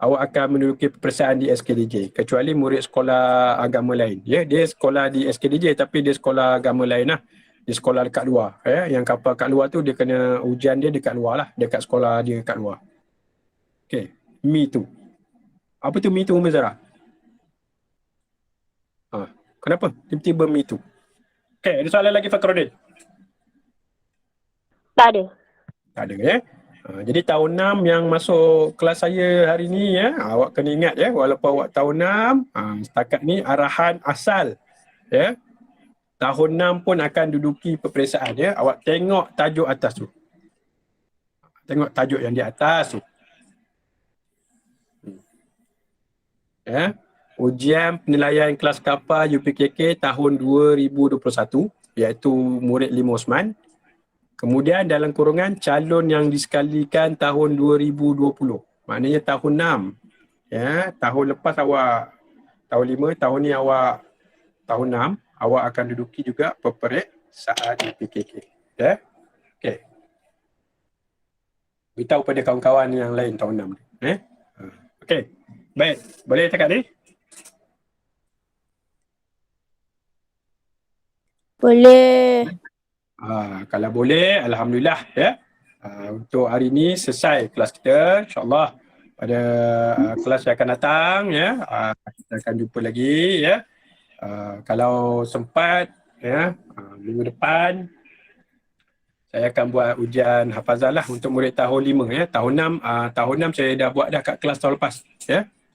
awak akan menduduki peperiksaan di SKDJ, kecuali murid sekolah agama lain. Dia sekolah di SKDJ tapi dia sekolah agama lain lah. Dia sekolah dekat luar. Yang kapal kat luar tu dia kena ujian dia dekat luar lah, dekat sekolah dia kat luar. Okey, Me Too. Apa tu Me Too, Mazara? Kenapa tiba-tiba Me Too? Okey, ada soalan lagi Fakhruddin? Tak ada. Tak ada jadi tahun 6 yang masuk kelas saya hari ni awak kena ingat walaupun awak tahun 6, setakat ni arahan asal tahun 6 pun akan duduki peperiksaan awak tengok tajuk atas tu. Tengok tajuk yang di atas tu. Ujian penilaian kelas kapal UPKK tahun 2021 iaitu murid 5 Osman. Kemudian dalam kurungan calon yang disekalikan tahun 2020. Maknanya tahun 6. Tahun lepas awak tahun 5, tahun ni awak tahun 6, awak akan duduki juga peperiksaan UPKK. Okey. Beritahu pada kawan-kawan yang lain tahun 6. Okey. Baik, boleh cakap ni? Boleh. Kalau boleh, alhamdulillah untuk hari ini selesai kelas kita. InsyaAllah pada kelas yang akan datang kita akan jumpa lagi kalau sempat minggu depan saya akan buat ujian hafazah lah untuk murid tahun 5 tahun 6 saya dah buat dah kat kelas tahun lepas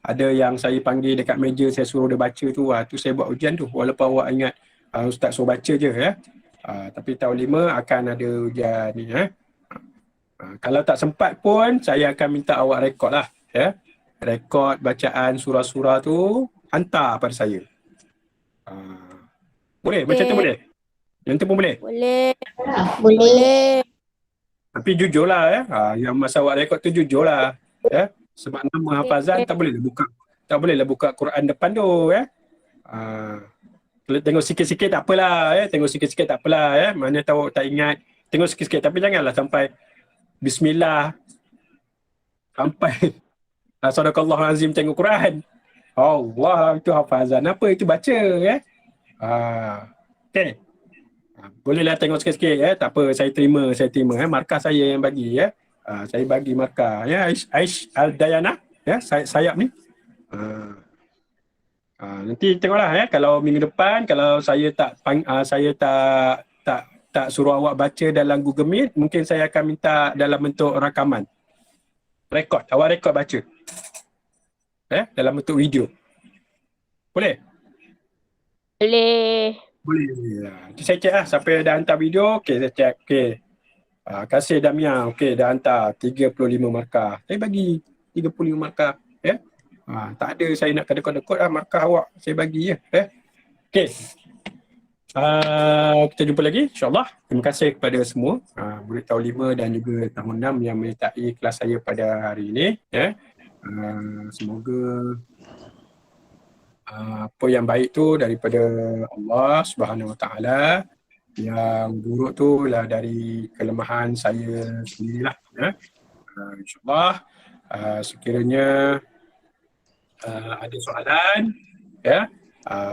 ada yang saya panggil dekat meja, saya suruh dia baca tu tu saya buat ujian tu walaupun awak ingat ustaz suruh baca je tapi tahun 5 akan ada ujian ni kalau tak sempat pun saya akan minta awak rekod lah rekod bacaan surah-surah tu hantar pada saya. Boleh? Macam tu boleh? Yang tu pun boleh? Boleh. Boleh. Tapi jujurlah yang masa awak rekod tu jujurlah sebab nama hafazan tak boleh buka Quran depan tu kalau tengok sikit-sikit tak apalah tengok sikit-sikit tak apalah mana tahu tak ingat tengok sikit-sikit tapi janganlah sampai bismillah sampai sadaqallahul azim tengok Quran. Allah, itu hafazan apa itu baca okey. Bolehlah tengok sikit-sikit tak apa, saya terima markah saya yang bagi saya bagi markah Aish Al-Dayana sayap ni. Nanti tengoklah kalau minggu depan kalau saya tak suruh awak baca dalam Google Meet, mungkin saya akan minta dalam bentuk rakaman. Awak rekod baca. Dalam bentuk video. Boleh? Boleh. Boleh. Nanti saya cek siapa yang dah hantar video. Okey, saya cek. Okey. Kasih Damia. Okey, dah hantar 35 markah. Saya bagi 35 markah. Tak ada saya nak kedekut-dekut markah awak. Saya bagi Okey. Kita jumpa lagi insyaAllah. Terima kasih kepada semua murid tahun 5 dan juga tahun 6 yang menyertai kelas saya pada hari ini semoga apa yang baik tu daripada Allah Subhanahu Wa Taala, yang buruk tu lah dari kelemahan saya sendirilah InsyaAllah sekiranya ada soalan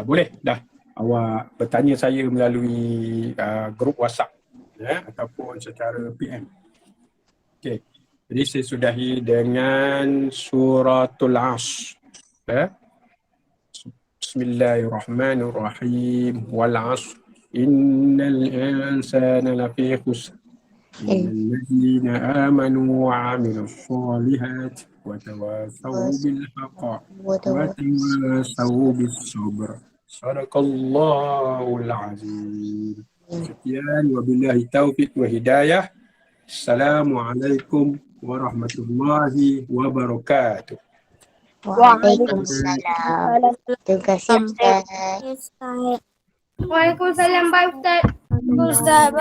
boleh dah awak bertanya saya melalui grup WhatsApp ataupun secara PM. Okey. Jadi saya sudahi dengan suratul Asr. Bismillahirrahmanirrahim. Wal 'asr innal insana lafi khusr. Illal ladzina amanu wa 'amilus solihati wa tawassaw bil haqqi wa tawassaw bis sabr. Sadaqallahul azim. Sekian, wabillahi taufiq wa hidayah. Assalamualaikum warahmatullahi wabarakatuh. Waalaikumsalam. Terima kasih Ustaz. Waalaikumsalam. Bye Ustaz. Ustaz.